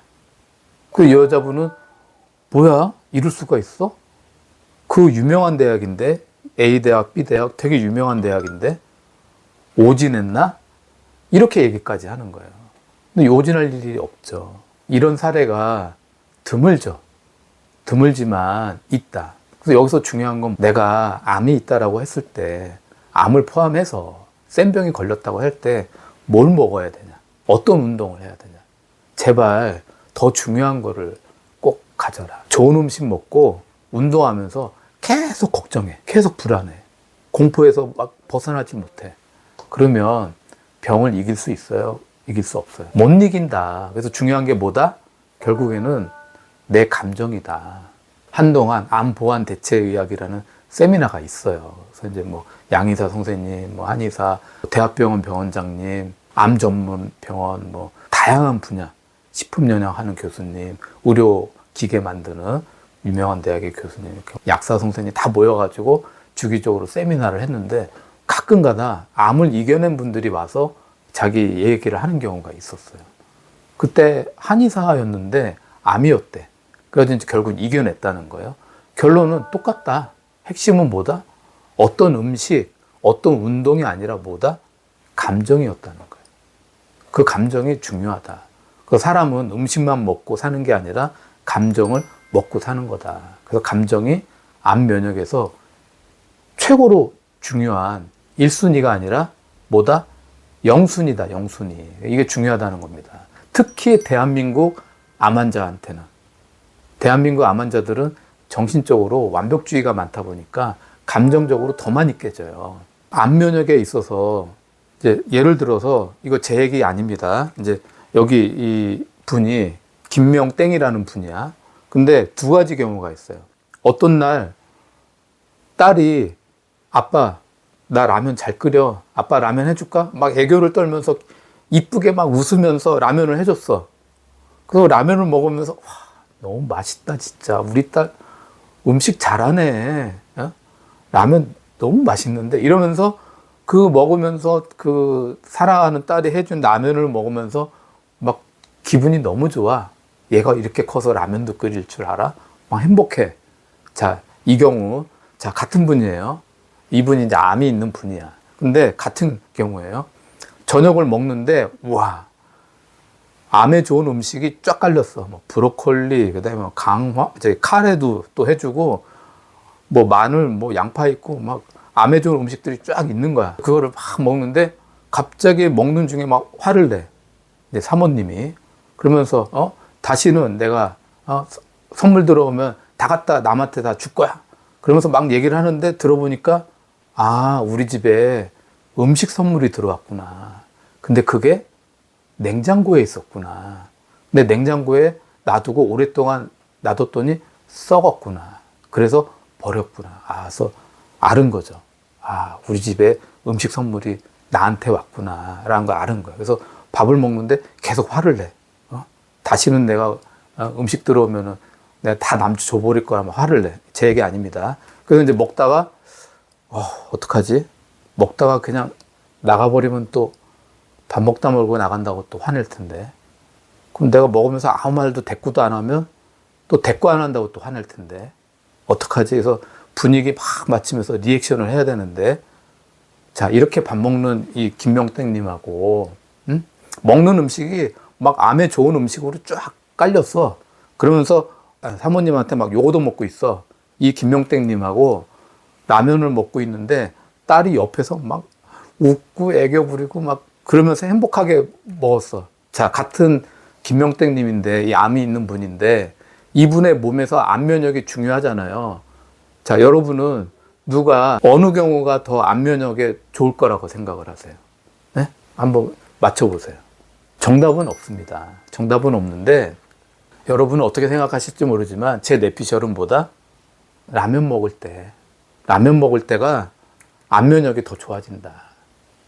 그 여자분은 뭐야? 이럴 수가 있어? 그 유명한 대학인데 A대학, B대학 되게 유명한 대학인데 오진했나? 이렇게 얘기까지 하는 거예요. 근데 오진할 일이 없죠. 이런 사례가 드물죠. 드물지만 있다. 그래서 여기서 중요한 건 내가 암이 있다라고 했을 때 암을 포함해서 센 병이 걸렸다고 할 때 뭘 먹어야 되냐? 어떤 운동을 해야 되냐? 제발 더 중요한 거를 꼭 가져라. 좋은 음식 먹고 운동하면서 계속 걱정해. 계속 불안해. 공포에서 막 벗어나지 못해. 그러면 병을 이길 수 있어요? 이길 수 없어요. 못 이긴다. 그래서 중요한 게 뭐다? 결국에는 내 감정이다. 한동안 암 보완 대체 의학이라는 세미나가 있어요. 그래서 이제 뭐 양의사 선생님, 뭐 한의사, 대학병원 병원장님, 암 전문 병원, 뭐 다양한 분야, 식품 영양 하는 교수님, 의료 기계 만드는 유명한 대학의 교수님, 약사 선생님 다 모여가지고 주기적으로 세미나를 했는데 가끔가다 암을 이겨낸 분들이 와서 자기 얘기를 하는 경우가 있었어요. 그때 한의사였는데 암이었대. 그래서 이제 결국 이겨냈다는 거예요. 결론은 똑같다. 핵심은 뭐다? 어떤 음식, 어떤 운동이 아니라 뭐다? 감정이었다는 거예요. 그 감정이 중요하다. 그 사람은 음식만 먹고 사는 게 아니라 감정을 먹고 사는 거다. 그래서 감정이 암 면역에서 최고로 중요한 1순위가 아니라 뭐다? 0순위다, 0순위. 이게 중요하다는 겁니다. 특히 대한민국 암 환자한테는. 대한민국 암 환자들은 정신적으로 완벽주의가 많다 보니까 감정적으로 더 많이 깨져요. 암 면역에 있어서 이제 예를 들어서 이거 제 얘기 아닙니다. 이제 여기 이 분이 김명땡이라는 분이야. 근데 두 가지 경우가 있어요. 어떤 날 딸이 아빠 나 라면 잘 끓여. 아빠 라면 해줄까? 막 애교를 떨면서 이쁘게 막 웃으면서 라면을 해줬어. 그래서 라면을 먹으면서 와 너무 맛있다 진짜. 우리 딸 음식 잘하네. 어? 라면 너무 맛있는데 이러면서 그 먹으면서 그 사랑하는 딸이 해준 라면을 먹으면서 막 기분이 너무 좋아. 얘가 이렇게 커서 라면도 끓일 줄 알아? 막 행복해. 자, 이 경우 자 같은 분이에요. 이분이 이제 암이 있는 분이야. 근데 같은 경우예요. 저녁을 먹는데 와 암에 좋은 음식이 쫙 깔렸어. 뭐 브로콜리, 그다음에 뭐 카레도 또 해주고 뭐 마늘, 뭐 양파 있고 막 암에 좋은 음식들이 쫙 있는 거야. 그거를 막 먹는데 갑자기 먹는 중에 막 화를 내. 이제 사모님이 그러면서 다시는 내가 선물 들어오면 다 갖다 남한테 다 줄 거야. 그러면서 막 얘기를 하는데 들어보니까 아 우리 집에 음식 선물이 들어왔구나. 근데 그게 냉장고에 있었구나. 근데 냉장고에 놔두고 오랫동안 놔뒀더니 썩었구나. 그래서 버렸구나. 그래서 알은 거죠. 아, 우리 집에 음식 선물이 나한테 왔구나. 라는 걸 알은 거예요. 그래서 밥을 먹는데 계속 화를 내. 다시는 내가 음식 들어오면은 내가 다 남주 줘버릴 거야. 화를 내. 제 얘기 아닙니다. 그래서 이제 먹다가, 어떡하지? 먹다가 그냥 나가버리면 또 밥 먹다 말고 나간다고 또 화낼 텐데. 그럼 내가 먹으면서 아무 말도 대꾸도 안 하면 또 대꾸 안 한다고 또 화낼 텐데. 어떡하지? 그래서 분위기 막 맞추면서 리액션을 해야 되는데. 자, 이렇게 밥 먹는 이 김명땡님하고, 먹는 음식이 막 암에 좋은 음식으로 쫙 깔렸어. 그러면서 사모님한테 막 요거도 먹고 있어. 이 김명땡님하고 라면을 먹고 있는데 딸이 옆에서 막 웃고 애교 부리고 막 그러면서 행복하게 먹었어. 자, 같은 김명땡님인데 이 암이 있는 분인데 이분의 몸에서 암 면역이 중요하잖아요. 자, 여러분은 누가 어느 경우가 더 암 면역에 좋을 거라고 생각을 하세요? 네? 한번 맞춰보세요. 정답은 없습니다. 정답은 없는데 여러분은 어떻게 생각하실지 모르지만 제 뇌피셜은보다 라면 먹을 때가 암 면역이 더 좋아진다.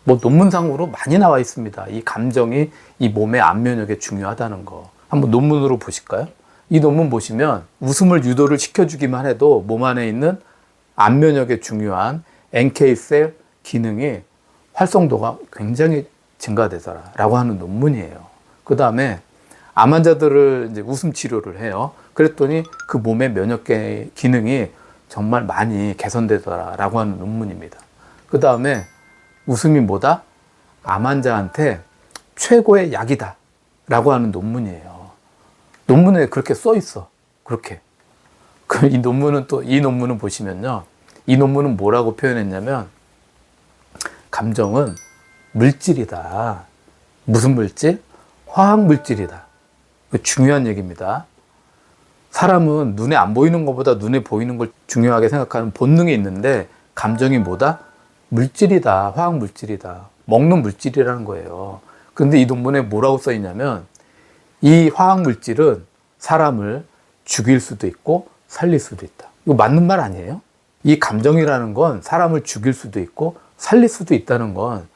뭐 논문상으로 많이 나와 있습니다. 이 감정이 이 몸의 암 면역에 중요하다는 거. 한번 논문으로 보실까요? 이 논문 보시면 웃음을 유도를 시켜주기만 해도 몸 안에 있는 암 면역에 중요한 NK셀 기능이 활성도가 굉장히 증가되더라라고 하는 논문이에요. 그 다음에 암 환자들을 이제 웃음 치료를 해요. 그랬더니 그 몸의 면역 기능이 정말 많이 개선되더라라고 하는 논문입니다. 그 다음에 웃음이 뭐다? 암 환자한테 최고의 약이다 라고 하는 논문이에요. 논문에 그렇게 써 있어. 그렇게. 이 논문은 보시면요. 이 논문은 뭐라고 표현했냐면 감정은 물질이다. 무슨 물질? 화학 물질이다. 중요한 얘기입니다. 사람은 눈에 안 보이는 것보다 눈에 보이는 걸 중요하게 생각하는 본능이 있는데 감정이 뭐다? 물질이다. 화학 물질이다. 먹는 물질이라는 거예요. 그런데 이 논문에 뭐라고 써 있냐면 이 화학 물질은 사람을 죽일 수도 있고 살릴 수도 있다. 이거 맞는 말 아니에요? 이 감정이라는 건 사람을 죽일 수도 있고 살릴 수도 있다는 건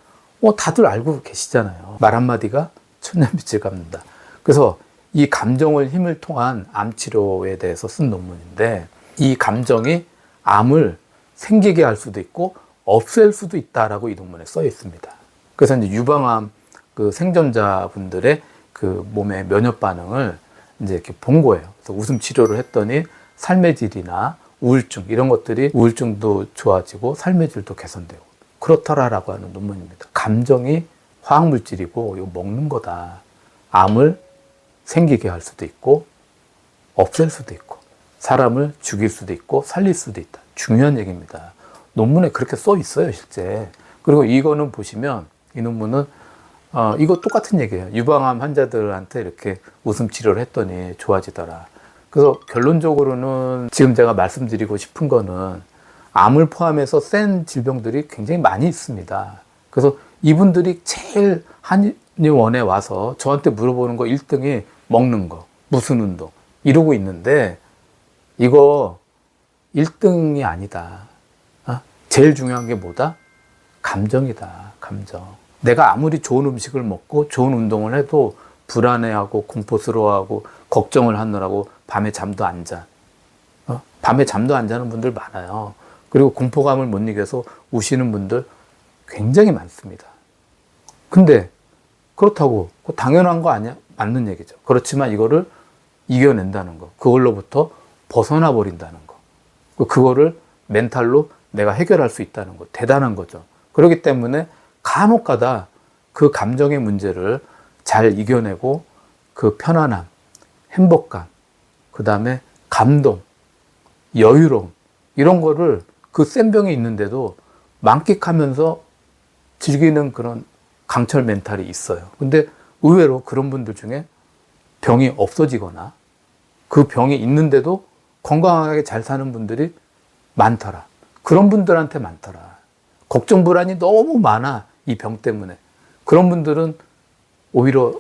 다들 알고 계시잖아요. 말 한마디가 천년빛을 갚는다. 그래서 이 감정을 힘을 통한 암 치료에 대해서 쓴 논문인데 이 감정이 암을 생기게 할 수도 있고 없앨 수도 있다라고 이 논문에 써 있습니다. 그래서 이제 유방암 그 생존자분들의 그 몸의 면역 반응을 이제 이렇게 본 거예요. 그래서 웃음 치료를 했더니 삶의 질이나 우울증 이런 것들이 우울증도 좋아지고 삶의 질도 개선되고 그렇더라라고 하는 논문입니다. 감정이 화학물질이고 이거 먹는 거다. 암을 생기게 할 수도 있고 없앨 수도 있고 사람을 죽일 수도 있고 살릴 수도 있다. 중요한 얘기입니다. 논문에 그렇게 써 있어요, 실제. 그리고 이거는 보시면 이 논문은 이거 똑같은 얘기예요. 유방암 환자들한테 이렇게 웃음 치료를 했더니 좋아지더라. 그래서 결론적으로는 지금 제가 말씀드리고 싶은 거는 암을 포함해서 센 질병들이 굉장히 많이 있습니다. 그래서 이분들이 제일 한의원에 와서 저한테 물어보는 거 1등이 먹는 거, 무슨 운동 이러고 있는데 이거 1등이 아니다. 제일 중요한 게 뭐다? 감정이다. 감정. 내가 아무리 좋은 음식을 먹고 좋은 운동을 해도 불안해하고 공포스러워하고 걱정을 하느라고 밤에 잠도 안 자. 밤에 잠도 안 자는 분들 많아요. 그리고 공포감을 못 이겨서 우시는 분들 굉장히 많습니다. 근데 그렇다고 당연한 거 아니야? 맞는 얘기죠. 그렇지만 이거를 이겨낸다는 거. 그걸로부터 벗어나 버린다는 거. 그거를 멘탈로 내가 해결할 수 있다는 거. 대단한 거죠. 그렇기 때문에 간혹가다 그 감정의 문제를 잘 이겨내고 그 편안함, 행복감, 그 다음에 감동, 여유로움 이런 거를 그 센 병이 있는데도 만끽하면서 즐기는 그런 강철 멘탈이 있어요. 근데 의외로 그런 분들 중에 병이 없어지거나 그 병이 있는데도 건강하게 잘 사는 분들이 많더라. 그런 분들한테 많더라. 걱정 불안이 너무 많아. 이 병 때문에. 그런 분들은 오히려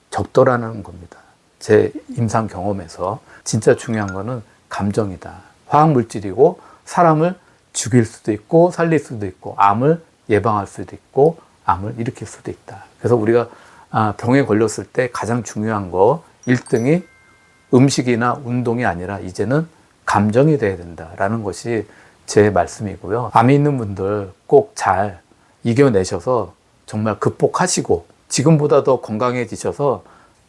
적더라는 겁니다. 제 임상 경험에서 진짜 중요한 거는 감정이다. 화학물질이고 사람을 죽일 수도 있고 살릴 수도 있고 암을 예방할 수도 있고 암을 일으킬 수도 있다. 그래서 우리가 병에 걸렸을 때 가장 중요한 거 1등이 음식이나 운동이 아니라 이제는 감정이 돼야 된다라는 것이 제 말씀이고요. 암이 있는 분들 꼭 잘 이겨내셔서 정말 극복하시고 지금보다 더 건강해지셔서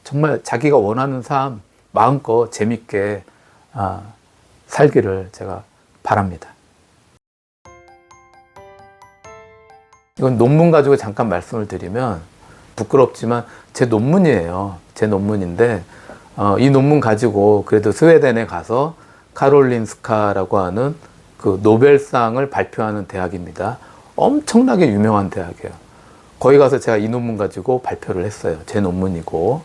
정말 자기가 원하는 삶 마음껏 재밌게 살기를 제가 바랍니다. 이건 논문 가지고 잠깐 말씀을 드리면 부끄럽지만 제 논문이에요. 제 논문인데 이 논문 가지고 그래도 스웨덴에 가서 카롤린스카라고 하는 그 노벨상을 발표하는 대학입니다. 엄청나게 유명한 대학이에요. 거기 가서 제가 이 논문 가지고 발표를 했어요. 제 논문이고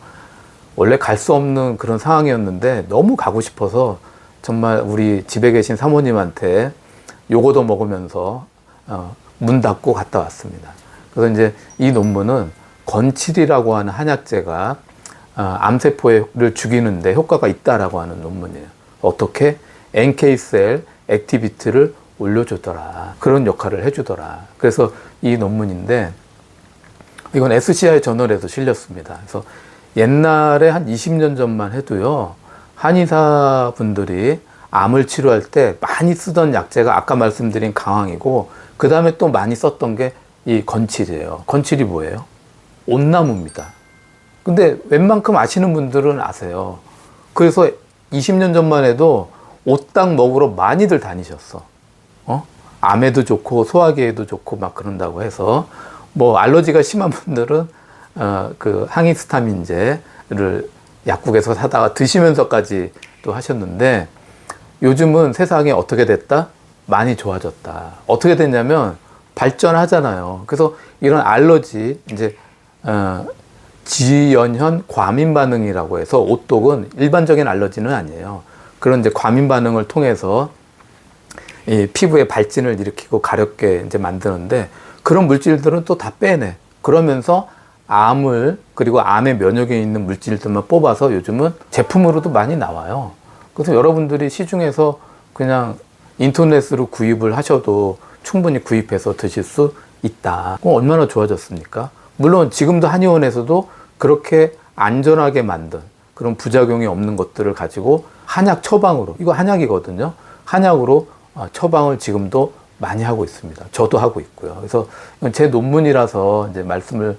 원래 갈 수 없는 그런 상황이었는데 너무 가고 싶어서 정말 우리 집에 계신 사모님한테 요거도 먹으면서 문 닫고 갔다 왔습니다. 그래서 이제 이 논문은 건칠이라고 하는 한약재가 암세포를 죽이는데 효과가 있다라고 하는 논문이에요. 어떻게? NK셀 액티비티를 올려주더라. 그런 역할을 해주더라. 그래서 이 논문인데 이건 SCI 저널에서 실렸습니다. 그래서 옛날에 한 20년 전만 해도요. 한의사분들이 암을 치료할 때 많이 쓰던 약재가 아까 말씀드린 강황이고 그 다음에 또 많이 썼던 게 이 건칠이에요. 건칠이 뭐예요? 온나무입니다. 근데 웬만큼 아시는 분들은 아세요. 그래서 20년 전만 해도 옷당 먹으러 많이들 다니셨어. 암에도 좋고 소화기에도 좋고 막 그런다고 해서 뭐 알러지가 심한 분들은 그 항히스타민제를 약국에서 사다가 드시면서까지 또 하셨는데 요즘은 세상이 어떻게 됐다? 많이 좋아졌다. 어떻게 됐냐면 발전하잖아요. 그래서 이런 알러지 이제 지연현 과민 반응이라고 해서 오독은 일반적인 알러지는 아니에요. 그런 이제 과민 반응을 통해서 이 피부의 발진을 일으키고 가렵게 이제 만드는데 그런 물질들은 또 다 빼내. 그러면서 암을 그리고 암의 면역에 있는 물질들만 뽑아서 요즘은 제품으로도 많이 나와요. 그래서 여러분들이 시중에서 그냥 인터넷으로 구입을 하셔도 충분히 구입해서 드실 수 있다. 그럼 얼마나 좋아졌습니까? 물론 지금도 한의원에서도 그렇게 안전하게 만든 그런 부작용이 없는 것들을 가지고 한약 처방으로, 이거 한약이거든요. 한약으로 처방을 지금도 많이 하고 있습니다. 저도 하고 있고요. 그래서 제 논문이라서 이제 말씀을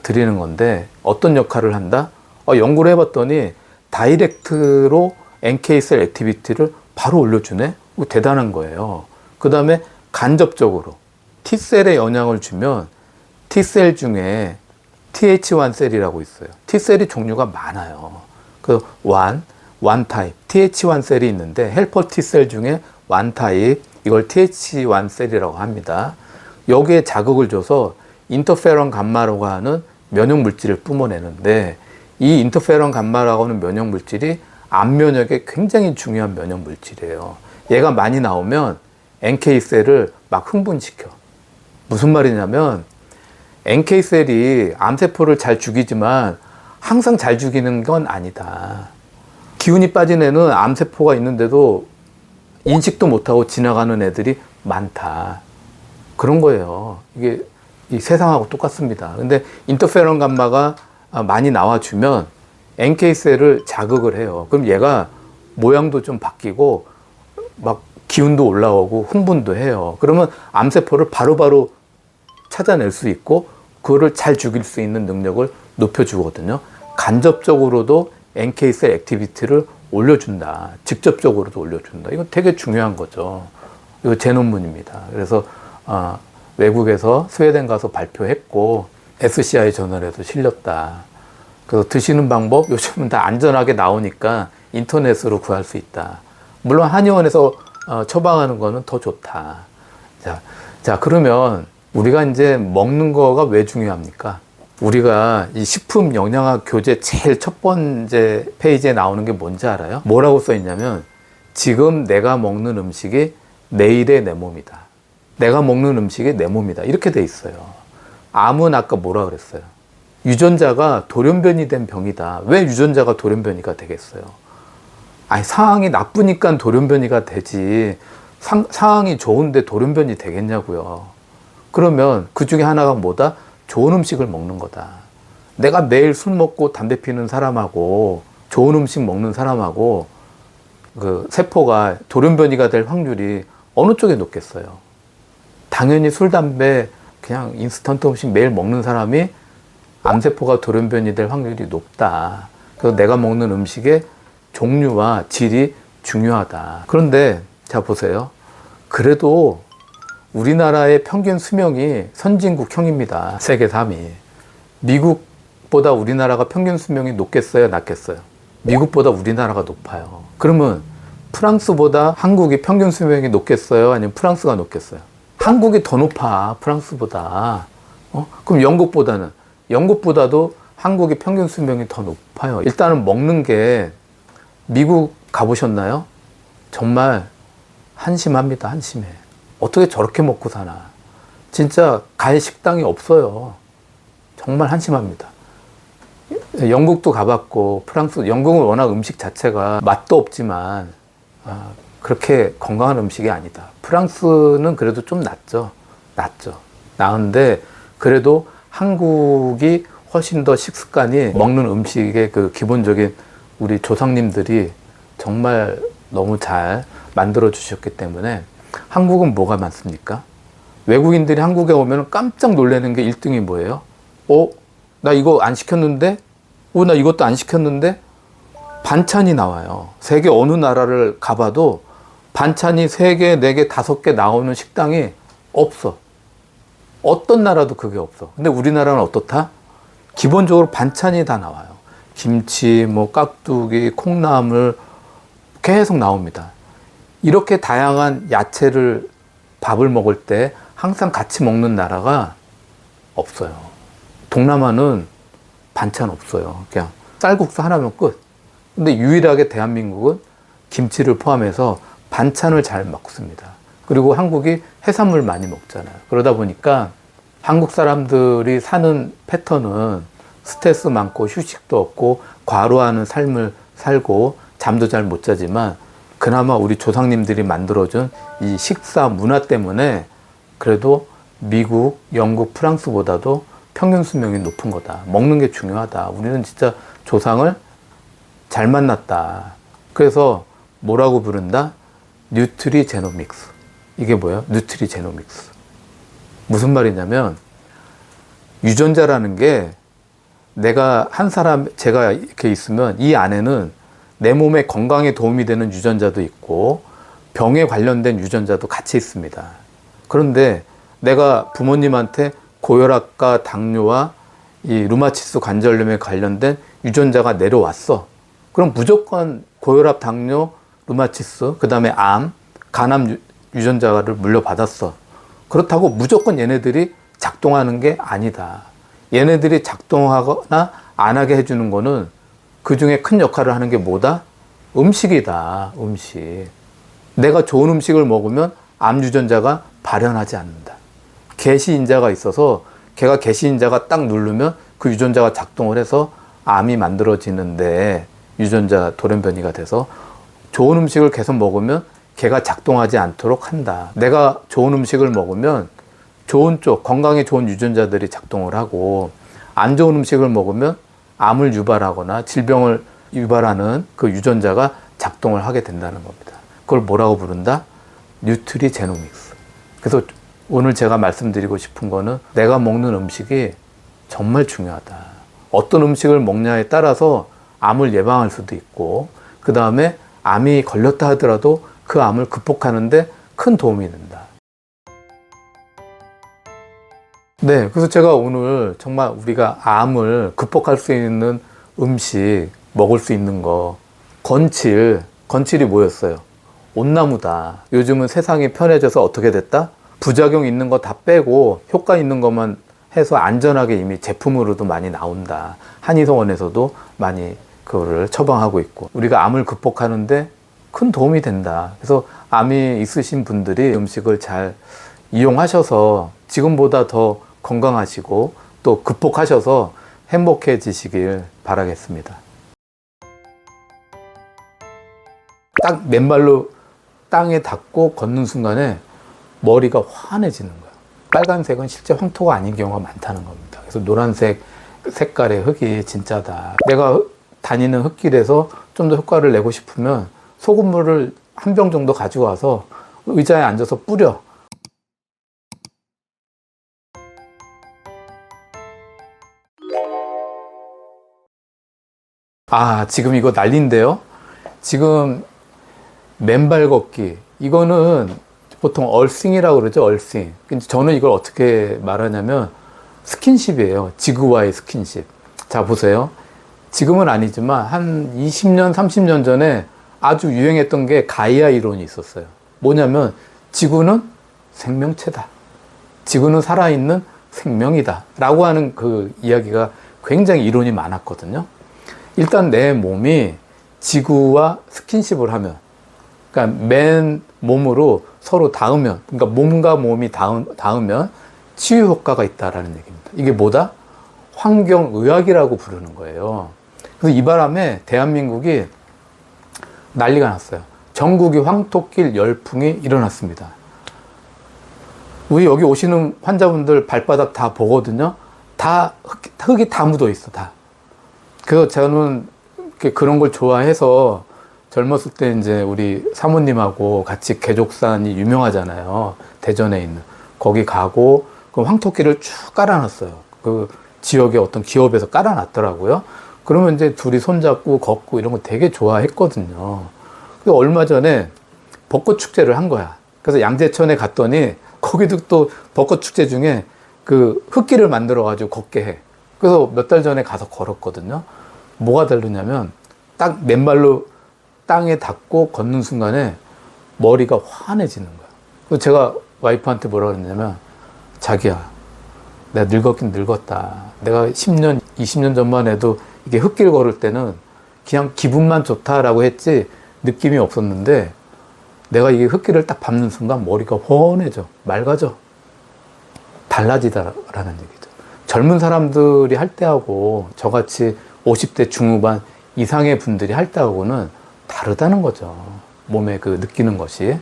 드리는 건데 어떤 역할을 한다? 연구를 해봤더니 다이렉트로 NK셀 액티비티를 바로 올려주네? 대단한 거예요. 그 다음에 간접적으로 T셀에 영향을 주면 T셀 중에 TH1 셀이라고 있어요. T셀이 종류가 많아요. 그 one 타입, TH1 셀이 있는데 헬퍼 T셀 중에 one 타입, 이걸 TH1 셀이라고 합니다. 여기에 자극을 줘서 인터페론 감마라고 하는 면역 물질을 뿜어내는데 이 인터페론 감마라고 하는 면역 물질이 암 면역에 굉장히 중요한 면역 물질이에요. 얘가 많이 나오면 NK셀을 막 흥분시켜. 무슨 말이냐면 NK셀이 암세포를 잘 죽이지만 항상 잘 죽이는 건 아니다. 기운이 빠진 애는 암세포가 있는데도 인식도 못하고 지나가는 애들이 많다. 그런 거예요. 이게 이 세상하고 똑같습니다. 근데 인터페론 감마가 많이 나와주면 NK셀을 자극을 해요. 그럼 얘가 모양도 좀 바뀌고 막 기운도 올라오고 흥분도 해요. 그러면 암세포를 바로바로 찾아낼 수 있고 그거를 잘 죽일 수 있는 능력을 높여주거든요. 간접적으로도 NK셀 액티비티를 올려준다. 직접적으로도 올려준다. 이거 되게 중요한 거죠. 이거 제 논문입니다. 그래서 외국에서 스웨덴 가서 발표했고 SCI 저널에도 실렸다. 그래서 드시는 방법 요즘은 다 안전하게 나오니까 인터넷으로 구할 수 있다. 물론 한의원에서 처방하는 거는 더 좋다. 자 그러면 우리가 이제 먹는 거가 왜 중요합니까? 우리가 이 식품 영양학 교재 제일 첫 번째 페이지에 나오는 게 뭔지 알아요? 뭐라고 써 있냐면 지금 내가 먹는 음식이 내일의 내 몸이다. 내가 먹는 음식이 내 몸이다. 이렇게 돼 있어요. 암은 아까 뭐라 그랬어요? 유전자가 돌연변이 된 병이다. 왜 유전자가 돌연변이가 되겠어요? 아니 상황이 나쁘니까 돌연변이가 되지 상황이 좋은데 돌연변이 되겠냐고요. 그러면 그 중에 하나가 뭐다? 좋은 음식을 먹는 거다. 내가 매일 술 먹고 담배 피는 사람하고 좋은 음식 먹는 사람하고 그 세포가 돌연변이가 될 확률이 어느 쪽에 높겠어요? 당연히 술, 담배 그냥 인스턴트 음식 매일 먹는 사람이 암세포가 돌연변이 될 확률이 높다. 그래서 내가 먹는 음식의 종류와 질이 중요하다. 그런데 자 보세요. 그래도 우리나라의 평균 수명이 선진국형입니다. 세계 3위. 미국보다 우리나라가 평균 수명이 높겠어요? 낮겠어요? 미국보다 우리나라가 높아요. 그러면 프랑스보다 한국이 평균 수명이 높겠어요? 아니면 프랑스가 높겠어요? 한국이 더 높아, 프랑스보다. 그럼 영국보다는? 영국보다도 한국이 평균 수명이 더 높아요. 일단은 먹는 게 미국 가보셨나요? 정말 한심합니다, 한심해. 어떻게 저렇게 먹고 사나. 진짜 갈 식당이 없어요. 정말 한심합니다. 영국도 가봤고 프랑스, 영국은 워낙 음식 자체가 맛도 없지만 그렇게 건강한 음식이 아니다. 프랑스는 그래도 좀 낫죠. 나은데 그래도 한국이 훨씬 더 식습관이 먹는 음식의 그 기본적인 우리 조상님들이 정말 너무 잘 만들어 주셨기 때문에 한국은 뭐가 많습니까? 외국인들이 한국에 오면 깜짝 놀라는 게 1등이 뭐예요? 나 이거 안 시켰는데? 나 이것도 안 시켰는데? 반찬이 나와요. 세계 어느 나라를 가봐도 반찬이 3개, 4개, 5개 나오는 식당이 없어. 어떤 나라도 그게 없어. 근데 우리나라는 어떻다? 기본적으로 반찬이 다 나와요. 김치, 깍두기, 콩나물 계속 나옵니다. 이렇게 다양한 야채를 밥을 먹을 때 항상 같이 먹는 나라가 없어요. 동남아는 반찬 없어요. 그냥 쌀국수 하나면 끝. 근데 유일하게 대한민국은 김치를 포함해서 반찬을 잘 먹습니다. 그리고 한국이 해산물 많이 먹잖아요. 그러다 보니까 한국 사람들이 사는 패턴은 스트레스 많고 휴식도 없고 과로하는 삶을 살고 잠도 잘 못 자지만 그나마 우리 조상님들이 만들어준 이 식사 문화 때문에 그래도 미국, 영국, 프랑스보다도 평균 수명이 높은 거다. 먹는 게 중요하다. 우리는 진짜 조상을 잘 만났다. 그래서 뭐라고 부른다? 뉴트리제노믹스. 이게 뭐예요? 뉴트리제노믹스. 무슨 말이냐면 유전자라는 게 내가 한 사람, 제가 이렇게 있으면 이 안에는 내 몸의 건강에 도움이 되는 유전자도 있고 병에 관련된 유전자도 같이 있습니다. 그런데 내가 부모님한테 고혈압과 당뇨와 이 루마티스 관절염에 관련된 유전자가 내려왔어. 그럼 무조건 고혈압, 당뇨, 루마티스, 그 다음에 암, 간암 유전자를 물려받았어. 그렇다고 무조건 얘네들이 작동하는 게 아니다. 얘네들이 작동하거나 안 하게 해주는 거는 그 중에 큰 역할을 하는 게 뭐다? 음식이다. 음식. 내가 좋은 음식을 먹으면 암 유전자가 발현하지 않는다. 개시인자가 있어서 걔가 개시인자가 딱 누르면 그 유전자가 작동을 해서 암이 만들어지는데 유전자 돌연변이가 돼서 좋은 음식을 계속 먹으면 걔가 작동하지 않도록 한다. 내가 좋은 음식을 먹으면 좋은 쪽, 건강에 좋은 유전자들이 작동을 하고 안 좋은 음식을 먹으면 암을 유발하거나 질병을 유발하는 그 유전자가 작동을 하게 된다는 겁니다. 그걸 뭐라고 부른다? 뉴트리제노믹스. 그래서 오늘 제가 말씀드리고 싶은 거는 내가 먹는 음식이 정말 중요하다. 어떤 음식을 먹냐에 따라서 암을 예방할 수도 있고 그 다음에 암이 걸렸다 하더라도 그 암을 극복하는데 큰 도움이 된다. 네, 그래서 제가 오늘 정말 우리가 암을 극복할 수 있는 음식, 먹을 수 있는 거, 건칠이 뭐였어요? 온나무다. 요즘은 세상이 편해져서 어떻게 됐다? 부작용 있는 거 다 빼고 효과 있는 것만 해서 안전하게 이미 제품으로도 많이 나온다. 한의성원에서도 많이 그거를 처방하고 있고 우리가 암을 극복하는데 큰 도움이 된다. 그래서 암이 있으신 분들이 음식을 잘 이용하셔서 지금보다 더 건강하시고 또 극복하셔서 행복해지시길 바라겠습니다. 딱 맨발로 땅에 닿고 걷는 순간에 머리가 환해지는 거야. 빨간색은 실제 황토가 아닌 경우가 많다는 겁니다. 그래서 노란색 색깔의 흙이 진짜다. 내가 다니는 흙길에서 좀 더 효과를 내고 싶으면 소금물을 한 병 정도 가지고 와서 의자에 앉아서 뿌려. 아, 지금 이거 난리인데요? 지금 맨발 걷기. 이거는 보통 얼싱이라고 그러죠, 얼싱. 저는 이걸 어떻게 말하냐면 스킨십이에요. 지구와의 스킨십. 자, 보세요. 지금은 아니지만 한 20년, 30년 전에 아주 유행했던 게 가이아 이론이 있었어요. 뭐냐면 지구는 생명체다. 지구는 살아있는 생명이다. 라고 하는 그 이야기가 굉장히 이론이 많았거든요. 일단 내 몸이 지구와 스킨십을 하면, 그러니까 맨 몸으로 서로 닿으면, 그러니까 몸과 몸이 닿으면 치유 효과가 있다라는 얘기입니다. 이게 뭐다? 환경의학이라고 부르는 거예요. 그래서 이 바람에 대한민국이 난리가 났어요. 전국이 황토길 열풍이 일어났습니다. 우리 여기 오시는 환자분들 발바닥 다 보거든요. 다 흙이 다 묻어 있어, 다. 그래서 저는 그런 걸 좋아해서 젊었을 때 이제 우리 사모님하고 같이 개족산이 유명하잖아요. 대전에 있는. 거기 가고 그 황토길을 쭉 깔아놨어요. 그 지역의 어떤 기업에서 깔아놨더라고요. 그러면 이제 둘이 손잡고 걷고 이런 거 되게 좋아했거든요. 그래서 얼마 전에 벚꽃 축제를 한 거야. 그래서 양재천에 갔더니 거기도 또 벚꽃 축제 중에 그 흙길을 만들어가지고 걷게 해. 그래서 몇 달 전에 가서 걸었거든요. 뭐가 다르냐면 딱 맨발로 땅에 닿고 걷는 순간에 머리가 환해지는 거야. 그래서 제가 와이프한테 뭐라 그랬냐면 자기야, 내가 늙었긴 늙었다. 내가 10년, 20년 전만 해도 이게 흙길 걸을 때는 그냥 기분만 좋다라고 했지 느낌이 없었는데 내가 이 흙길을 딱 밟는 순간 머리가 훤해져. 맑아져. 달라지다라는 얘기죠. 젊은 사람들이 할 때하고 저같이 50대 중후반 이상의 분들이 할 때하고는 다르다는 거죠. 몸에 그 느끼는 것이.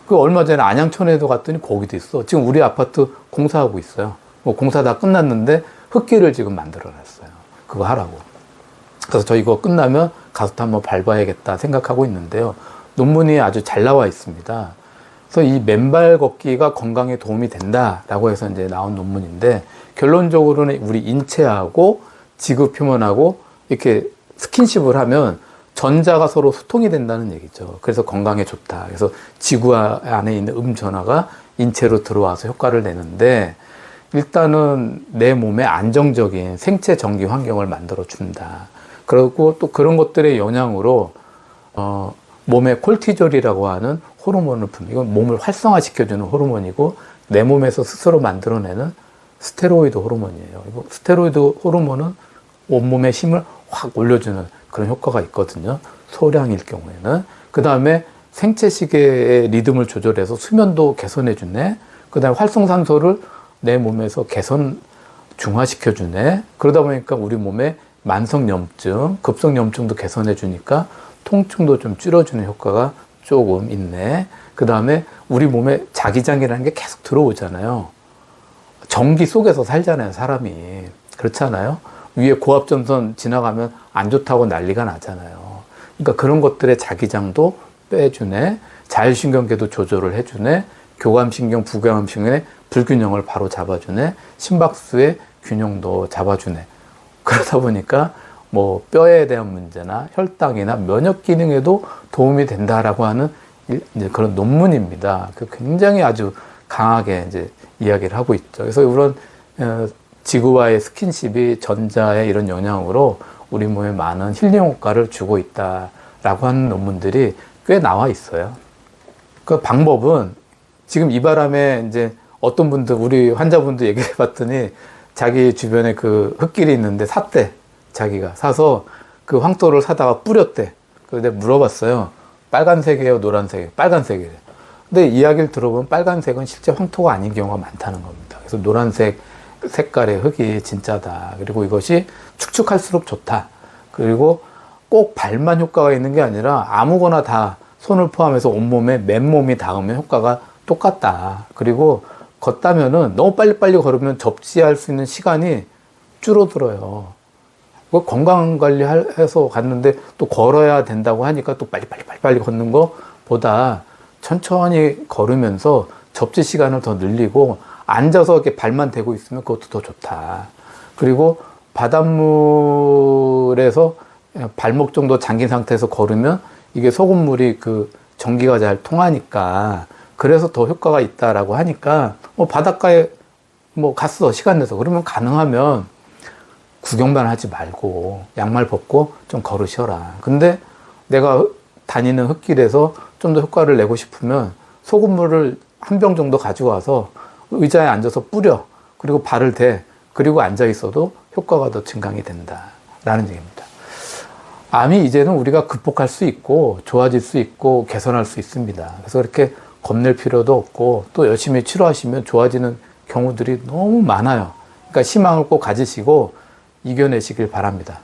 그 얼마 전에 안양천에도 갔더니 거기도 있어. 지금 우리 아파트 공사하고 있어요. 뭐 공사 다 끝났는데 흙길을 지금 만들어 놨어요. 그거 하라고. 그래서 저 이거 끝나면 가서 한번 밟아야겠다 생각하고 있는데요. 논문이 아주 잘 나와 있습니다. 그래서 이 맨발 걷기가 건강에 도움이 된다라고 해서 이제 나온 논문인데, 결론적으로는 우리 인체하고 지구 표면하고 이렇게 스킨십을 하면 전자가 서로 소통이 된다는 얘기죠. 그래서 건강에 좋다. 그래서 지구 안에 있는 전하가 인체로 들어와서 효과를 내는데, 일단은 내 몸에 안정적인 생체 전기 환경을 만들어 준다. 그리고 또 그런 것들의 영향으로 몸에 콜티졸이라고 하는 호르몬을 이건 몸을 활성화시켜주는 호르몬이고, 내 몸에서 스스로 만들어내는 스테로이드 호르몬이에요. 스테로이드 호르몬은 온몸의 힘을 확 올려주는 그런 효과가 있거든요. 소량일 경우에는. 그 다음에 생체시계의 리듬을 조절해서 수면도 개선해주네. 그 다음에 활성산소를 내 몸에서 중화시켜주네. 그러다 보니까 우리 몸에 만성염증, 급성염증도 개선해주니까 통증도 좀 줄여주는 효과가 조금 있네. 그 다음에 우리 몸에 자기장이라는 게 계속 들어오잖아요. 전기 속에서 살잖아요, 사람이. 그렇잖아요. 위에 고압전선 지나가면 안 좋다고 난리가 나잖아요. 그러니까 그런 것들의 자기장도 빼주네. 자율신경계도 조절을 해주네. 교감신경, 부교감신경의 불균형을 바로 잡아주네. 심박수의 균형도 잡아주네. 그러다 보니까 뭐 뼈에 대한 문제나 혈당이나 면역 기능에도 도움이 된다라고 하는 이제 그런 논문입니다. 굉장히 아주 강하게 이제 이야기를 하고 있죠. 그래서 이런 지구와의 스킨십이 전자의 이런 영향으로 우리 몸에 많은 힐링 효과를 주고 있다라고 하는 논문들이 꽤 나와 있어요. 그 방법은 지금 이 바람에 이제 어떤 분들, 우리 환자분들 얘기해 봤더니 자기 주변에 그 흙길이 있는데 샀대. 자기가 사서 그 황토를 사다가 뿌렸대. 그래서 내가 물어봤어요. 빨간색이에요, 노란색이에요? 빨간색이에요. 근데 이야기를 들어보면 빨간색은 실제 황토가 아닌 경우가 많다는 겁니다. 그래서 노란색 색깔의 흙이 진짜다. 그리고 이것이 축축할수록 좋다. 그리고 꼭 발만 효과가 있는 게 아니라 아무거나 다 손을 포함해서 온몸에 맨몸이 닿으면 효과가 똑같다. 그리고 걷다면은 너무 빨리빨리 걸으면 접지할 수 있는 시간이 줄어들어요. 건강관리해서 갔는데 또 걸어야 된다고 하니까 또 빨리 걷는 것보다 천천히 걸으면서 접지 시간을 더 늘리고 앉아서 이렇게 발만 대고 있으면 그것도 더 좋다. 그리고 바닷물에서 발목 정도 잠긴 상태에서 걸으면 이게 소금물이 그 전기가 잘 통하니까 그래서 더 효과가 있다라고 하니까 뭐 바닷가에 뭐 갔어 시간 내서 그러면 가능하면 구경만 하지 말고 양말 벗고 좀 걸으셔라. 근데 내가 다니는 흙길에서 좀 더 효과를 내고 싶으면 소금물을 한 병 정도 가지고 와서 의자에 앉아서 뿌려. 그리고 발을 대. 그리고 앉아 있어도 효과가 더 증강이 된다라는 얘기입니다. 암이 이제는 우리가 극복할 수 있고 좋아질 수 있고 개선할 수 있습니다. 그래서 그렇게 겁낼 필요도 없고 또 열심히 치료하시면 좋아지는 경우들이 너무 많아요. 그러니까 희망을 꼭 가지시고 이겨내시길 바랍니다.